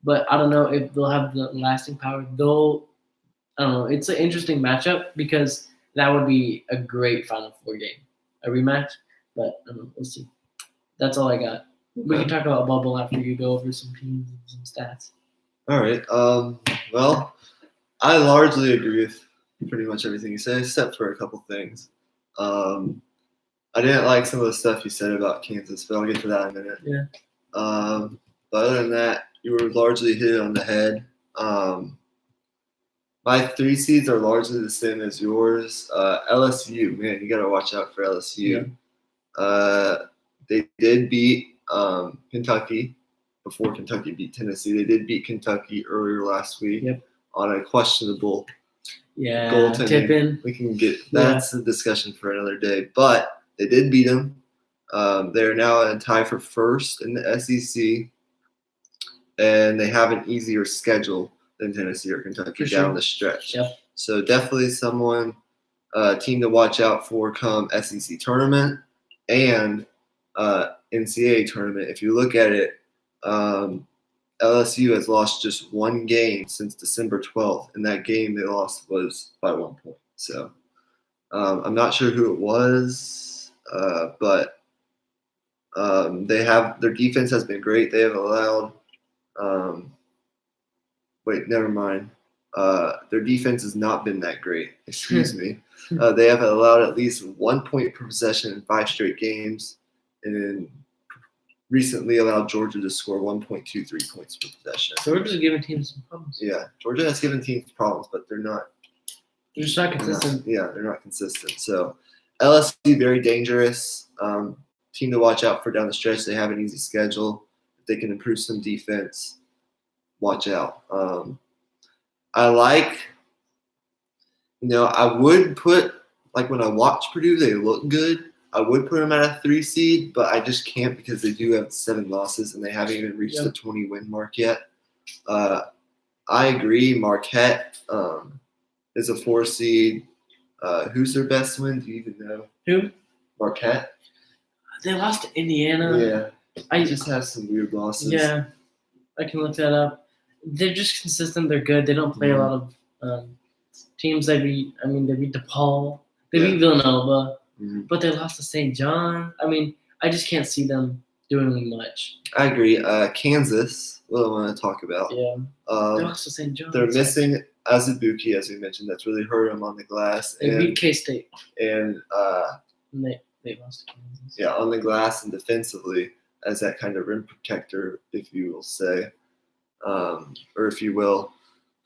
but I don't know if they'll have the lasting power. I don't know. It's an interesting matchup because that would be a great Final Four game, a rematch. But I don't know, we'll see. That's all I got. We can talk about bubble after you go over some teams and some stats. All right. Well, I largely agree with pretty much everything you said, except for a couple things. I didn't like some of the stuff you said about Kansas, but I'll get to that in a minute. Yeah. But other than that, you were largely hit on the head. My 3 seeds are largely the same as yours. LSU, man, you got to watch out for LSU. Yeah. They did beat Kentucky before Kentucky beat Tennessee. They did beat Kentucky earlier last week on a questionable goaltending. Tip-in. We can get that's a discussion for another day. But they did beat them. They're now in tie for first in the SEC, and they have an easier schedule than Tennessee or Kentucky down the stretch. Yep. So definitely team to watch out for come SEC tournament and NCAA tournament. If you look at it, LSU has lost just 1 game since December 12th, and that game they lost was by 1 point. So I'm not sure who it was, but they have their defense has been great. They have allowed. Wait, never mind. Their defense has not been that great. Excuse me. They have allowed at least 1 point per possession in 5 straight games, and recently allowed Georgia to score 1.23 points per possession. Georgia's giving teams some problems. Yeah, Georgia has given teams problems, but they're not. They're just not consistent. They're not consistent. So LSU very dangerous. Team to watch out for down the stretch. They have an easy schedule. If they can improve some defense, watch out. I would put, like when I watch Purdue, they look good. I would put them at a 3 seed, but I just can't because they do have 7 losses and they haven't even reached the 20-win mark yet. I agree. Marquette is a 4 seed. Who's their best win? Do you even know? Who? Marquette. They lost to Indiana. Yeah. I just have some weird losses. Yeah. I can look that up. They're just consistent. They're good. They don't play a lot of teams. They beat DePaul. They beat Villanova. But they lost to St. John. I mean, I just can't see them doing much. I agree. Kansas, what I want to talk about. Yeah. They lost to St. John. They're missing Azubuike, as we mentioned. That's really hurt them on the glass. They beat K-State. And they lost to Kansas. Yeah, on the glass and defensively as that kind of rim protector, if you will say, or if you will.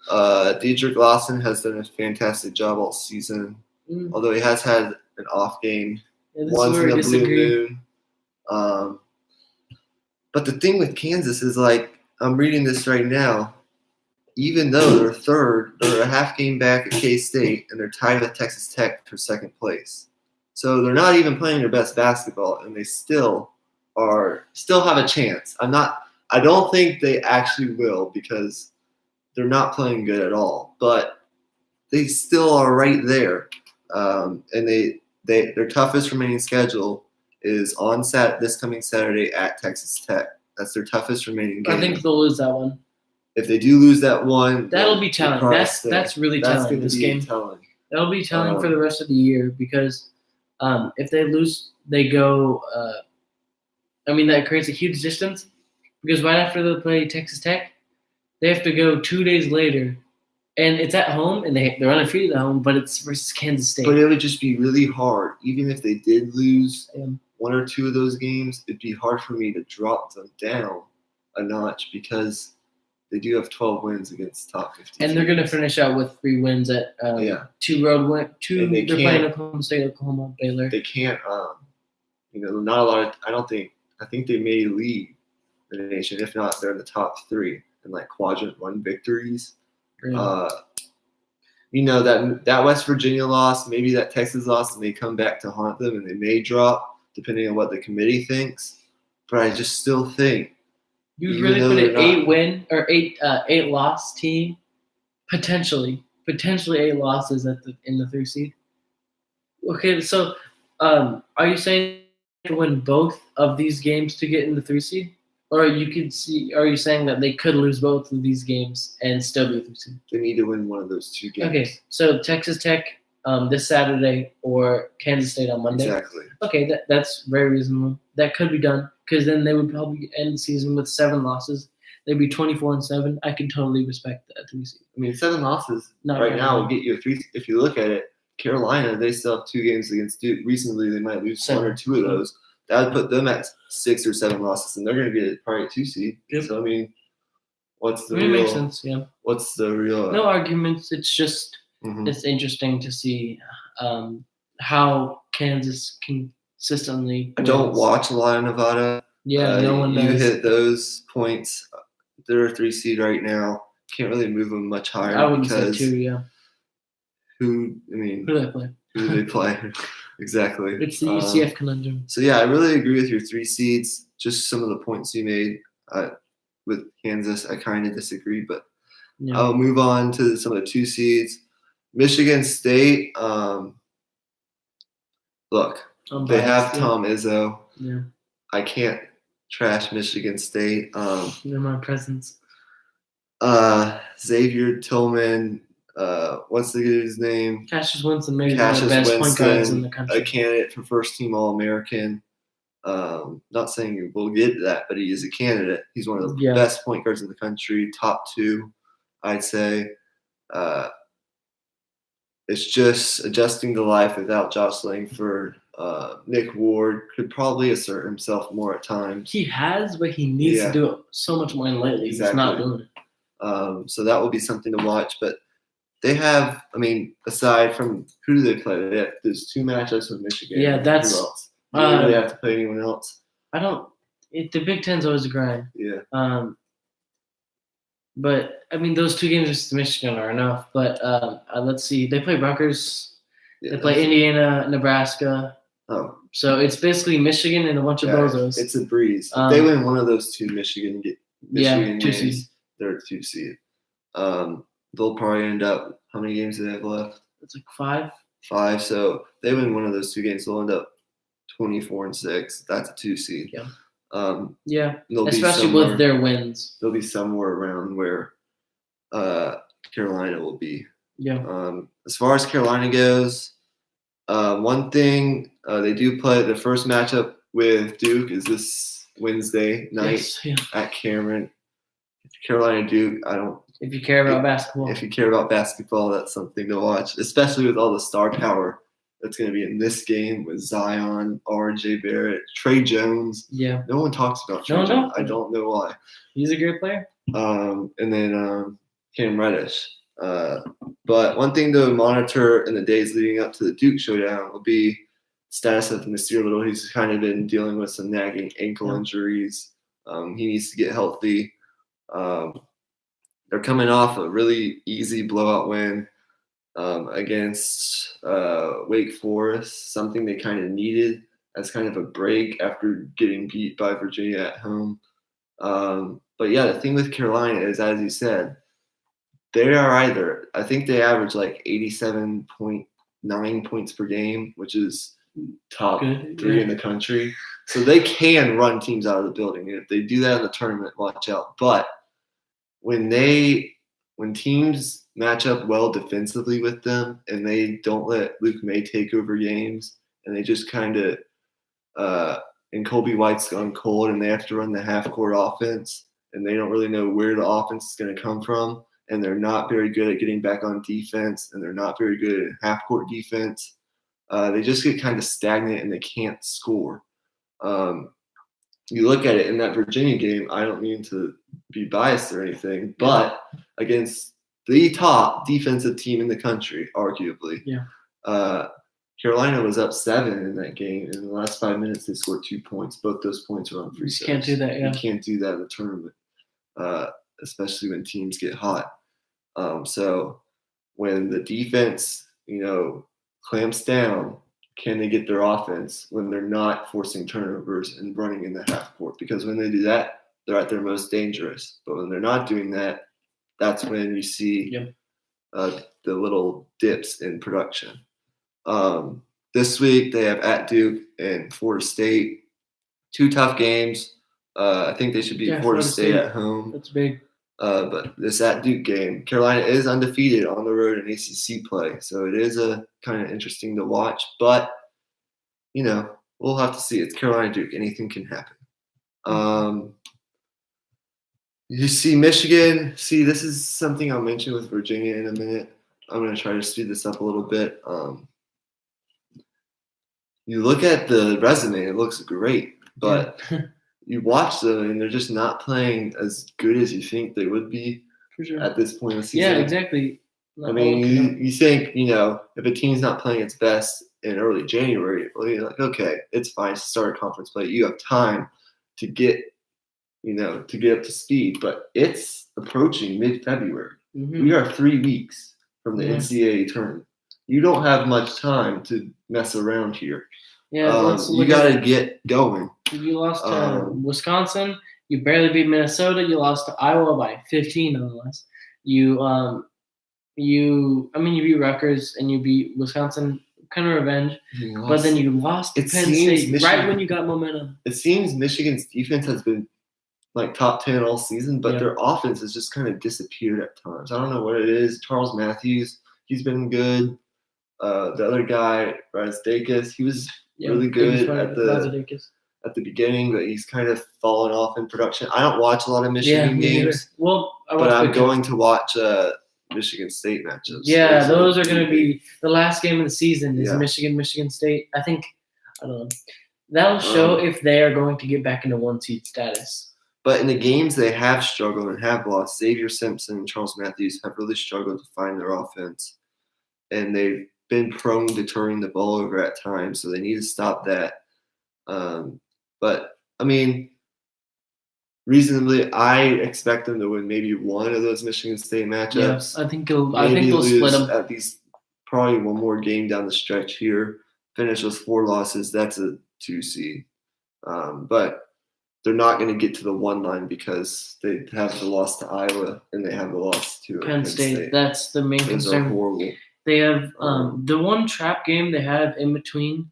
Dedrick Lawson has done a fantastic job all season, although he has had an off game once in a blue moon. But the thing with Kansas is, like, I'm reading this right now, even though they're third, they're a half game back at K-State, and they're tied with Texas Tech for second place. So they're not even playing their best basketball, and they still have a chance. I don't think they actually will because they're not playing good at all, but they still are right there. And their toughest remaining schedule is on this coming Saturday at Texas Tech. That's their toughest remaining game. I think they'll lose that one. If they do lose that one, that'll be telling. That's really telling. This game. That'll be telling for the rest of the year because if they lose, they go. That creates a huge distance because right after they play Texas Tech, they have to go 2 days later, and it's at home, and they're undefeated at home, but it's versus Kansas State. But it would just be really hard, even if they did lose 1 or 2 of those games. It'd be hard for me to drop them down a notch because they do have 12 wins against top 50. And they're going to finish out with 3 wins at 2 road wins. They're playing Oklahoma State, Oklahoma, Baylor. They can't, not a lot of. I think they may lead the nation. If not, they're in the top 3 in like quadrant 1 victories. Really? That West Virginia loss, maybe that Texas loss, may come back to haunt them, and they may drop depending on what the committee thinks. But I just still think you really put an 8-win or 8-loss team, potentially 8 losses in the 3 seed. Okay, so are you saying to win both of these games to get in the 3 seed? Or are you saying that they could lose both of these games and still be 3 seed? They need to win one of those 2 games. Okay, so Texas Tech this Saturday or Kansas State on Monday. Exactly. Okay, that's very reasonable. That could be done because then they would probably end the season with 7 losses. They'd be 24-7. I can totally respect that 3 seed. I mean, 7 losses now will get you a 3. If you look at it, Carolina, they still have 2 games against Duke. Recently, they might lose 1 or 2 of those. That would put them at 6 or 7 losses, and they're going to get probably a 2 seed. Yep. So I mean, what's the real? It makes sense. Yeah. What's the real? No arguments. It's just it's interesting to see how Kansas consistently. I don't watch a lot of Nevada. Yeah, no one does. You hit those points. They're a 3 seed right now. Can't really move them much higher. I would say 2. Yeah. Who do they play? Who do they play? Exactly. It's the UCF conundrum. So, yeah, I really agree with your 3 seeds. Just some of the points you made with Kansas, I kind of disagree. But I'll move on to some of the 2 seeds. Michigan State, look, they have Tom Izzo. Yeah. I can't trash Michigan State. They're my presence. Xavier Tillman. What's the dude's name? Cassius Winston, maybe one of the best point guards in the country. A candidate for first-team All-American. Not saying we'll get that, but he is a candidate. He's one of the best point guards in the country, top 2, I'd say. It's just adjusting to life without Josh Langford. Nick Ward could probably assert himself more at times. He has, but he needs to do it so much more lately. Exactly. He's not doing it. So that will be something to watch, but they have, aside from who do they play? There's 2 matchups with Michigan. Yeah, that's. Who else? Do they really have to play anyone else? The Big Ten's always a grind. Yeah. But those 2 games against Michigan are enough. But let's see. They play Rutgers. They play Indiana, Nebraska. Oh. So it's basically Michigan and a bunch of bozos. It's a breeze. If they win one of those 2 Michigan 2 games, seeds. They're a 2 seed. They'll probably end up. How many games do they have left? It's like 5. 5. So they win one of those 2 games, they'll end up 24-6. That's a 2 seed. Yeah. Especially with their wins. They'll be somewhere around where Carolina will be. Yeah. As far as Carolina goes, one thing they do play the first matchup with Duke is this Wednesday night at Cameron. Carolina Duke, If you care about basketball. If you care about basketball, that's something to watch, especially with all the star power that's going to be in this game with Zion, R.J. Barrett, Trey Jones. Yeah. No one talks about Trey Jones. I don't know why. He's a great player. And then Cam Reddish. But one thing to monitor in the days leading up to the Duke showdown will be status of Nasir Little. He's kind of been dealing with some nagging ankle injuries. He needs to get healthy. They're coming off a really easy blowout win against Wake Forest, something they kind of needed as kind of a break after getting beat by Virginia at home. But yeah, the thing with Carolina is, as you said, they are I think they average like 87.9 points per game, which is top 3 in the country. So they can run teams out of the building. If they do that in the tournament, watch out. But when teams match up well defensively with them and they don't let Luke May take over games and they just kind of and Colby White's gone cold and they have to run the half-court offense and they don't really know where the offense is going to come from and they're not very good at getting back on defense and they're not very good at half-court defense. They just get kind of stagnant and they can't score. you look at it in that Virginia game, I don't mean to be biased or anything, but against the top defensive team in the country, arguably, Carolina was up 7 in that game. In the last 5 minutes, they scored 2 points. Both those points were on free throws. You can't do that, You can't do that in the tournament, especially when teams get hot. So when the defense, clamps down, can they get their offense when they're not forcing turnovers and running in the half court? Because when they do that, they're at their most dangerous. But when they're not doing that, that's when you see the little dips in production. This week they have at Duke and Florida State. 2 tough games. I think they should beat Florida State at home. That's big. But this at Duke game, Carolina is undefeated on the road in ACC play, so it is a kind of interesting to watch. But we'll have to see. It's Carolina Duke; anything can happen. You see Michigan. See, this is something I'll mention with Virginia in a minute. I'm going to try to speed this up a little bit. You look at the resume; it looks great, but you watch them and they're just not playing as good as you think they would be at this point in the season. Yeah, exactly. I mean, you think, if a team's not playing its best in early January, well, you're like, okay, it's fine to start a conference play. You have time to get up to speed, but it's approaching mid-February. We are 3 weeks from the NCAA tournament. You don't have much time to mess around here. Yeah, you got to get going. You lost to Wisconsin. You barely beat Minnesota. You lost to Iowa by 15, nonetheless. You beat Rutgers and you beat Wisconsin, kind of revenge. But then you lost to Penn State right when you got momentum. It seems Michigan's defense has been like top 10 all season, but their offense has just kind of disappeared at times. I don't know what it is. Charles Matthews, he's been good. The other guy, Razdakis, he was really good at the beginning, but he's kind of fallen off in production. I don't watch a lot of Michigan games. Well, but I'm going to watch Michigan State matchups. Yeah, those are going to be the last game of the season. Is Michigan State? I don't know. That'll show if they are going to get back into 1 seed status. But in the games they have struggled and have lost, Xavier Simpson and Charles Matthews have really struggled to find their offense, and they've been prone to turning the ball over at times, so they need to stop that. But I mean, reasonably, I expect them to win maybe one of those Michigan State matchups. Yeah, I think they'll split them. At least probably one more game down the stretch here. Finish with 4 losses. That's a 2 seed. But they're not going to get to the 1 line because they have the loss to Iowa and they have the loss to Penn State. That's the main concern. Those are horrible. They have the one trap game they have in between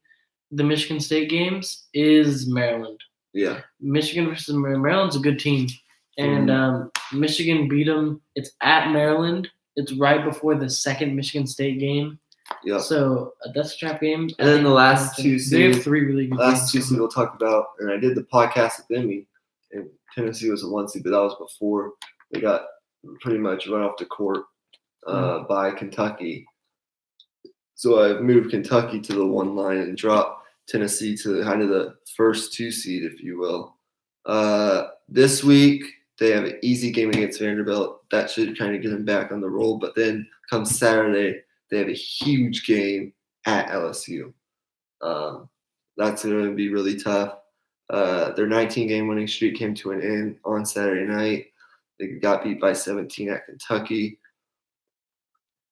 the Michigan State games is Maryland. Yeah. Michigan versus Maryland's a good team. And Michigan beat them. It's at Maryland. It's right before the second Michigan State game. Yeah. So that's a trap game. And then the last 2 seeds. They have 3 really good last 2 seeds we'll talk about. And I did the podcast with Emmy. And Tennessee was a 1 seed, but that was before they got pretty much run off the court by Kentucky. So I've moved Kentucky to the 1 line and dropped Tennessee to kind of the first 2 seed, if you will. This week, they have an easy game against Vanderbilt. That should kind of get them back on the roll. But then come Saturday, they have a huge game at LSU. That's going to be really tough. Their 19-game winning streak came to an end on Saturday night. They got beat by 17 at Kentucky.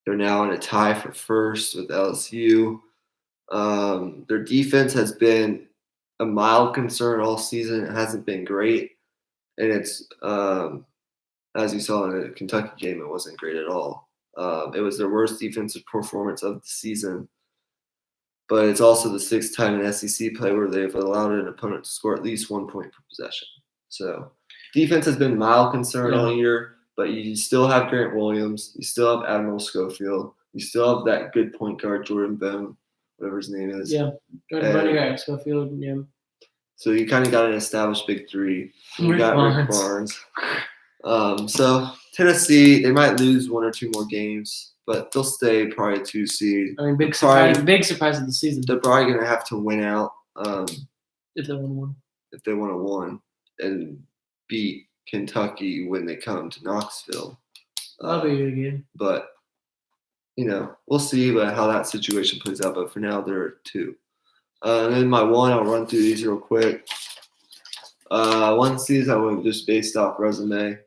They're now in a tie for first with LSU. Their defense has been a mild concern all season. It hasn't been great. And it's, as you saw in the Kentucky game, it wasn't great at all. It was their worst defensive performance of the season. But it's also the 6th time in SEC play where they've allowed an opponent to score at least 1 point per possession. So defense has been mild concern all year. But you still have Grant Williams. You still have Admiral Schofield. You still have that good point guard, Jordan Bone, whatever his name is. Yeah, running guard, Schofield. Yeah. So you kind of got an established big 3. You got Rick Barnes. So Tennessee, they might lose 1 or 2 more games, but they'll stay probably a 2 seed. I mean, big surprise of the season. They're probably going to have to win out. If they win 1. if they want to win and beat Kentucky when they come to Knoxville. That'll be a good game. But we'll see how that situation plays out. But for now, they're at 2. And then my 1, I'll run through these real quick. 1 season I went just based off resume.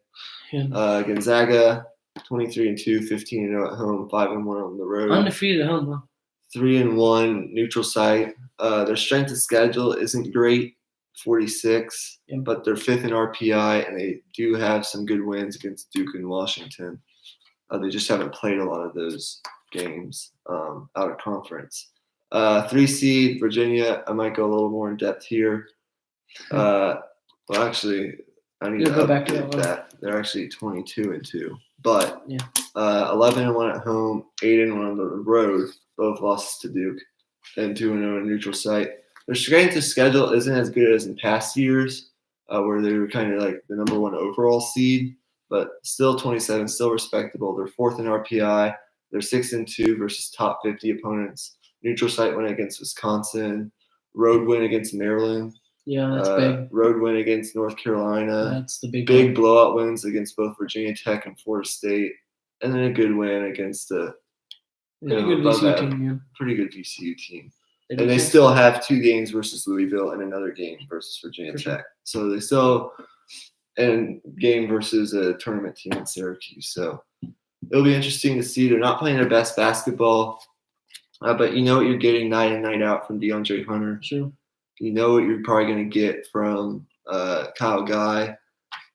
Yeah. Gonzaga, 23-2, 15-0 at home, 5-1 on the road. Undefeated at home, huh? 3-1 neutral site. Their strength of schedule isn't great, 46, but they're 5th in RPI, and they do have some good wins against Duke and Washington. They just haven't played a lot of those games out of conference. 3 seed Virginia. I might go a little more in depth here. Well, actually, I need to go back to that. They're actually 22-2, but 11-1 at home, 8-1 on the road. Both losses to Duke, and 2-0 in neutral site. Their strength of schedule isn't as good as in past years, where they were kind of like the number 1 overall seed, but still 27, still respectable. They're 4th in RPI. They're 6-2 versus top 50 opponents. Neutral site win against Wisconsin. Road win against Maryland. Yeah, that's big. Road win against North Carolina. That's the big one. Blowout wins against both Virginia Tech and Florida State, and then a good win against a good VCU team. Pretty good VCU team. And they still have 2 games versus Louisville and another game versus Virginia Tech. Sure. So they still and game versus a tournament team in Syracuse. So it'll be interesting to see. They're not playing their best basketball, but you know what you're getting night in, night out from DeAndre Hunter. Sure. You know what you're probably going to get from Kyle Guy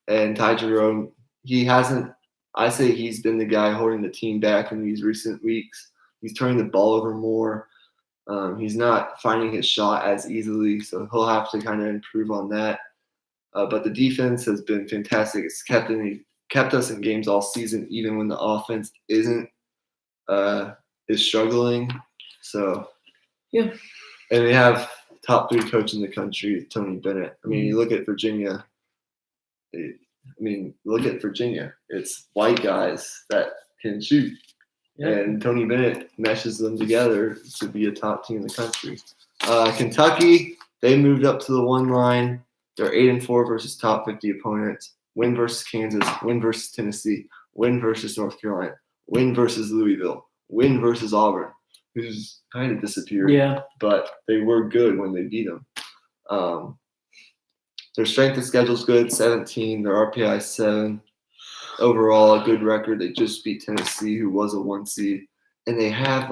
and Ty Jerome. I say he's been the guy holding the team back in these recent weeks. He's turning the ball over more. He's not finding his shot as easily, so he'll have to kind of improve on that. But the defense has been fantastic. It's kept us in games all season, even when the offense is struggling. So yeah, and they have top 3 coach in the country, Tony Bennett. I mean, you look at Virginia. Look at Virginia. It's white guys that can shoot. Yep. And Tony Bennett meshes them together to be a top team in the country. Kentucky, they moved up to the 1 line. They're 8-4 versus top 50 opponents. Win versus Kansas. Win versus Tennessee. Win versus North Carolina. Win versus Louisville. Win versus Auburn, who's kind of disappeared. Yeah. But they were good when they beat them. Their strength of schedule is good, 17. Their RPI 7. Overall, a good record. They just beat Tennessee, who was a 1 seed. And they have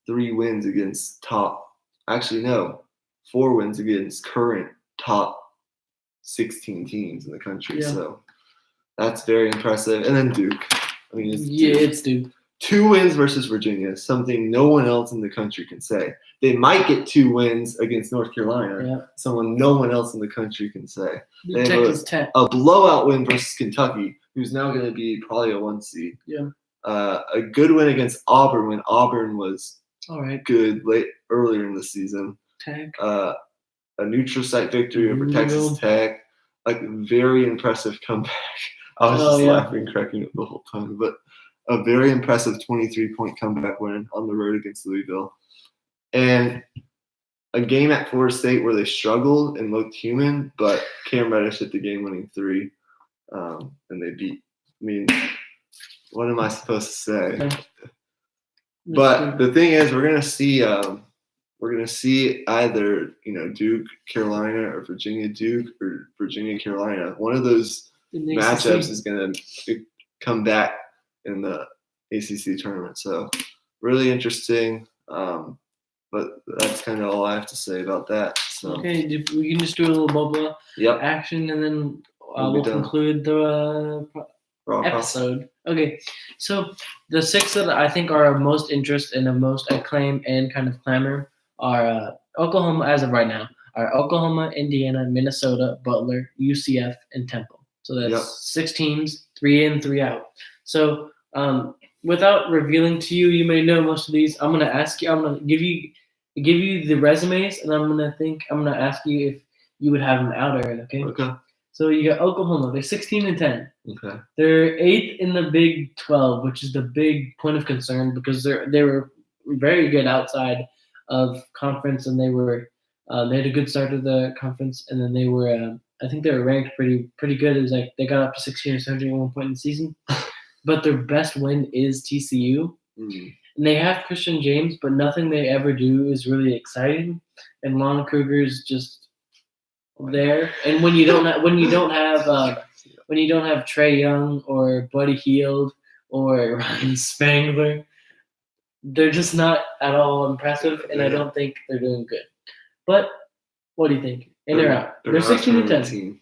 3 wins against 4 wins against current top 16 teams in the country. Yeah. So that's very impressive. And then Duke. It's Duke. 2 wins versus Virginia, something no one else in the country can say. They might get 2 wins against North Carolina, someone no one else in the country can say. They have a blowout win versus Kentucky, who's now going to be probably a 1 seed. Yeah. A good win against Auburn when Auburn was good earlier in the season. Tech. A neutral site victory over Texas Tech. Very impressive comeback. I was just laughing, cracking up the whole time. But a very impressive 23-point comeback win on the road against Louisville. And a game at Florida State where they struggled and looked human, but Cam Reddish hit the game-winning 3, and they beat. What am I supposed to say? But the thing is, we're gonna see either Duke, Carolina, or Virginia, Duke, or Virginia, Carolina. One of those matchups is gonna come back in the ACC tournament. So really interesting. But that's kind of all I have to say about that. So. Okay, we can just do a little bubble action, and then we'll conclude the episode. Okay, so the 6 that I think are of most interest and of most acclaim and kind of clamor are Oklahoma, as of right now, are Oklahoma, Indiana, Minnesota, Butler, UCF, and Temple. So that's 6 teams, 3 in, 3 out. So without revealing to you, you may know most of these. I'm gonna ask you. I'm gonna give you the resumes, and I'm gonna ask you if you would have them out or in. Okay. So you got Oklahoma. They're 16-10. Okay. They're 8th in the Big 12, which is the big point of concern because they were very good outside of conference, and they were They had a good start to the conference, and then they were, I think they were ranked pretty good. It was like they got up to 16 or 17 at one point in the season. But their best win is TCU. And they have Christian James, but nothing they ever do is really exciting. And Lon Kruger's just there. And when you don't have Trey Young or Buddy Hield or Ryan Spangler, they're just not at all impressive, and I don't think they're doing good. But what do you think? In or out? They're 16-10.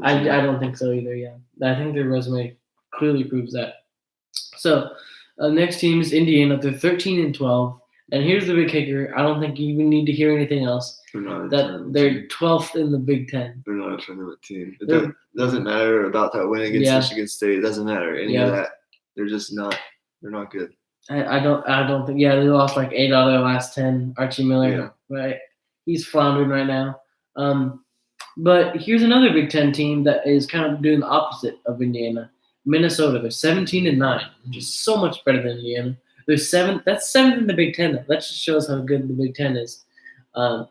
I don't think so either. Yeah, I think their resume clearly proves that. So, next team is Indiana. They're 13-12, and here's the big kicker. I don't think you even need to hear anything else. They're 12th in the Big Ten. They're not a tournament team. It doesn't matter about that win against Michigan State. It doesn't matter any of that. They're just not. They're not good. I don't think. Yeah, they lost like 8 out of their last 10. Archie Miller, right? He's floundering right now. But here's another Big Ten team that is kind of doing the opposite of Indiana. Minnesota. They're 17-9, which is so much better than Indiana. They're 7th. That's 7th in the Big Ten. That just shows how good the Big Ten is. I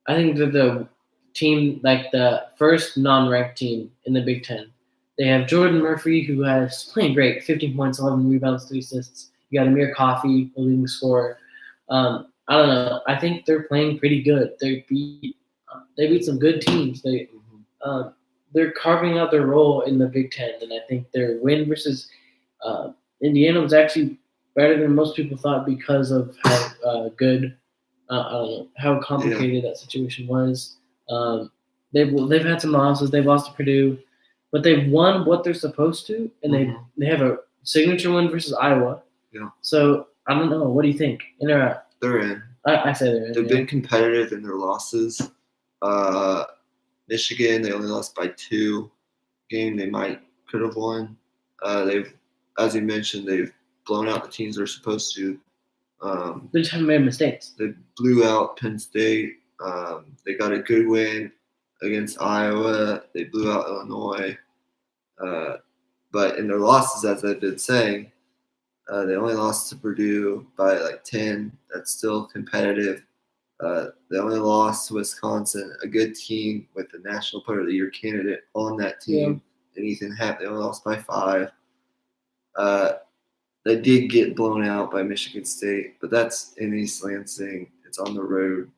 think they're the team, like the first non-ranked team in the Big Ten. They have Jordan Murphy, who is playing great, 15 points, 11 rebounds, 3 assists. You got Amir Coffey, the leading scorer. I don't know. I think they're playing pretty good. They beat some good teams. They're carving out their role in the Big Ten, and I think their win versus Indiana was actually better than most people thought because of how good. I don't know how complicated that situation was. They've had some losses. They've lost to Purdue, but they've won what they're supposed to, and they have a signature win versus Iowa. Yeah. So I don't know. What do you think? In or out? They're in. I say they're in. They've been competitive in their losses. Michigan, they only lost by 2. Game they could have won. They've, as you mentioned, they've blown out the teams they're supposed to. They just haven't made mistakes. They blew out Penn State. They got a good win against Iowa. They blew out Illinois. But in their losses, as I've been saying, they only lost to Purdue by like 10. That's still competitive. They only lost to Wisconsin, a good team with the National Player of the Year candidate on that team. And Ethan Happ, they only lost by 5. They did get blown out by Michigan State, but that's in East Lansing. It's on the road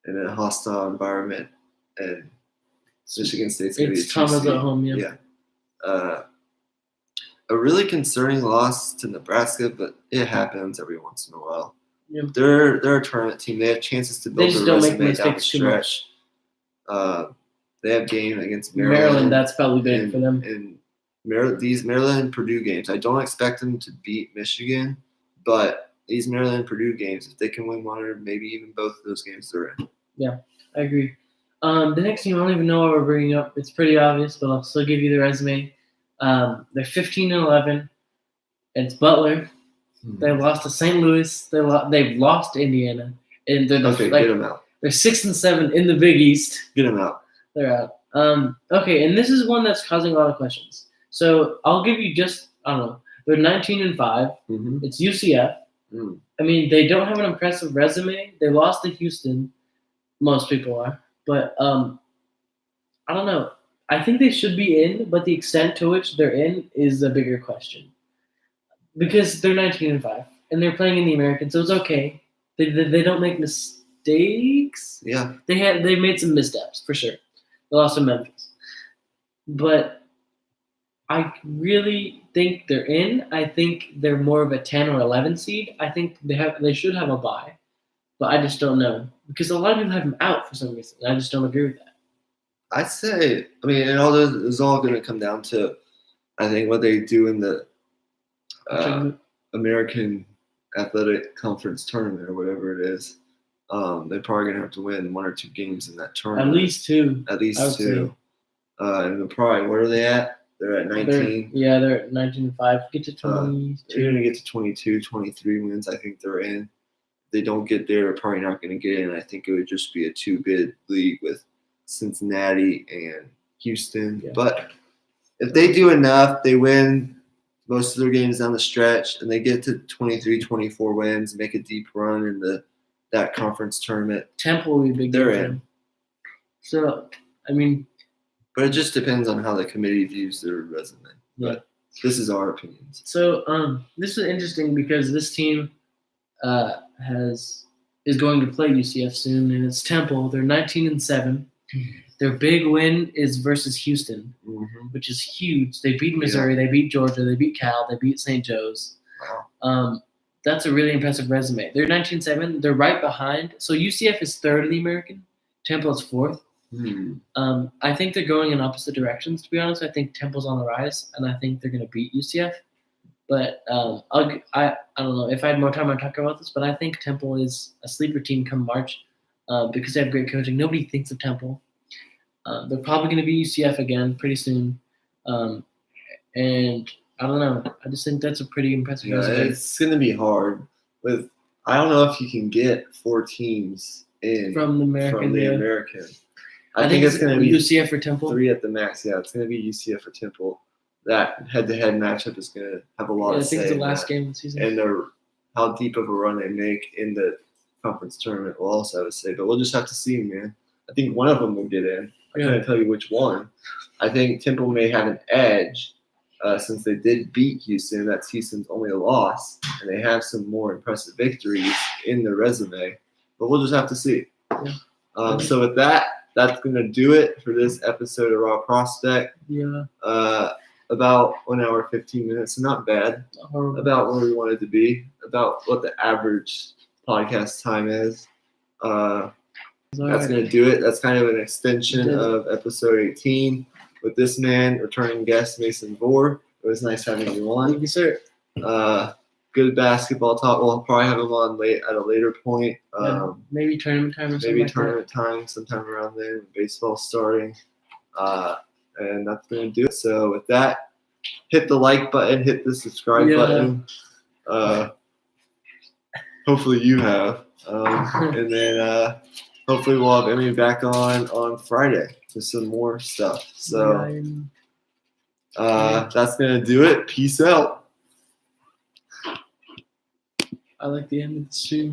in a hostile environment, and Michigan State's going to be a 2 Thomas seed. at home, yeah. A really concerning loss to Nebraska, but it happens every once in a while. Yeah. They're a tournament team. They have chances to build their resume down the stretch. They have game against Maryland. That's probably big for them. And these Maryland and Purdue games, I don't expect them to beat Michigan, but these Maryland and Purdue games, if they can win one or maybe even both of those games, they're in. Yeah, I agree. The next team, I don't even know what we're bringing up. It's pretty obvious, but I'll still give you the resume. They're 15-11. It's Butler. They lost to St. Louis. They've lost to Indiana. And they're get them out. They're 6-7 in the Big East. Get them out. They're out. Okay, and this is one that's causing a lot of questions. So I'll give you I don't know. They're 19-5. It's UCF. I mean, they don't have an impressive resume. They lost to Houston. Most people are. But I don't know. I think they should be in, but the extent to which they're in is a bigger question. Because they're 19-5, and they're playing in the American, so it's okay. They don't make mistakes. Yeah. They made some missteps, for sure. They lost to Memphis. But I really think they're in. I think they're more of a 10 or 11 seed. I think they should have a bye, but I just don't know because a lot of people have them out for some reason. I just don't agree with that. I'd say, and all this is all going to come down to, I think, what they do in the American Athletic Conference tournament or whatever it is. They're probably going to have to win 1 or 2 games in that tournament. At least 2. And they're probably, where are they at? They're at 19. They're at 19-5. Get to 22. They're going to get to 22, 23 wins. I think they're in. If they don't get there, they're probably not going to get in. I think it would just be a 2-bid league with Cincinnati and Houston. Yeah. But if they do enough, they win most of their games down the stretch, and they get to 23, 24 wins, make a deep run in the that conference tournament. Temple will be a big They're game for in. them. So, I mean, But it just depends on how the committee views their resume. yeah. But this is our opinions. So, this is interesting because this team is going to play UCF soon, and it's Temple. They're 19-7. Their big win is versus Houston, which is huge. They beat Missouri, they beat Georgia, they beat Cal, they beat St. Joe's. Wow. That's a really impressive resume. They're 19-7. They're right behind. So UCF is third in the American. Temple is fourth. I think they're going in opposite directions, to be honest. I think Temple's on the rise, and I think they're going to beat UCF. But I don't know. If I had more time, I'd talk about this. But I think Temple is a sleeper team come March because they have great coaching. Nobody thinks of Temple. They're probably going to be UCF again pretty soon. And I don't know. I just think that's a pretty impressive resume. It's going to be hard. I don't know if you can get 4 teams in From the American. I think it's going to be UCF for Temple. 3 at the max. Yeah, it's going to be UCF for Temple. That head-to-head matchup is going to have a lot of say. I think it's the last game of the season. And how deep of a run they make in the conference tournament will also have a say. But we'll just have to see, man. I think one of them will get in. I can't tell you which one. I think Temple may have an edge since they did beat Houston. That's Houston's only loss. And they have some more impressive victories in their resume. But we'll just have to see. Yeah. So with that, that's going to do it for this episode of Raw Prospect. Yeah. About 1 hour, 15 minutes. Not bad. About where we wanted to be. About what the average podcast time is. That's going to do it. That's kind of an extension of episode 18 with this man, returning guest Mason Vore. It was nice having you on. Thank you, sir. Good basketball talk. We'll probably have him on at a later point. Maybe tournament time or something. Maybe tournament time sometime around then. Baseball starting. And that's going to do it. So with that, hit the like button, hit the subscribe button. Hopefully you have. And then hopefully we'll have Emmy back on Friday for some more stuff. So that's going to do it. Peace out. I like the end of the stream.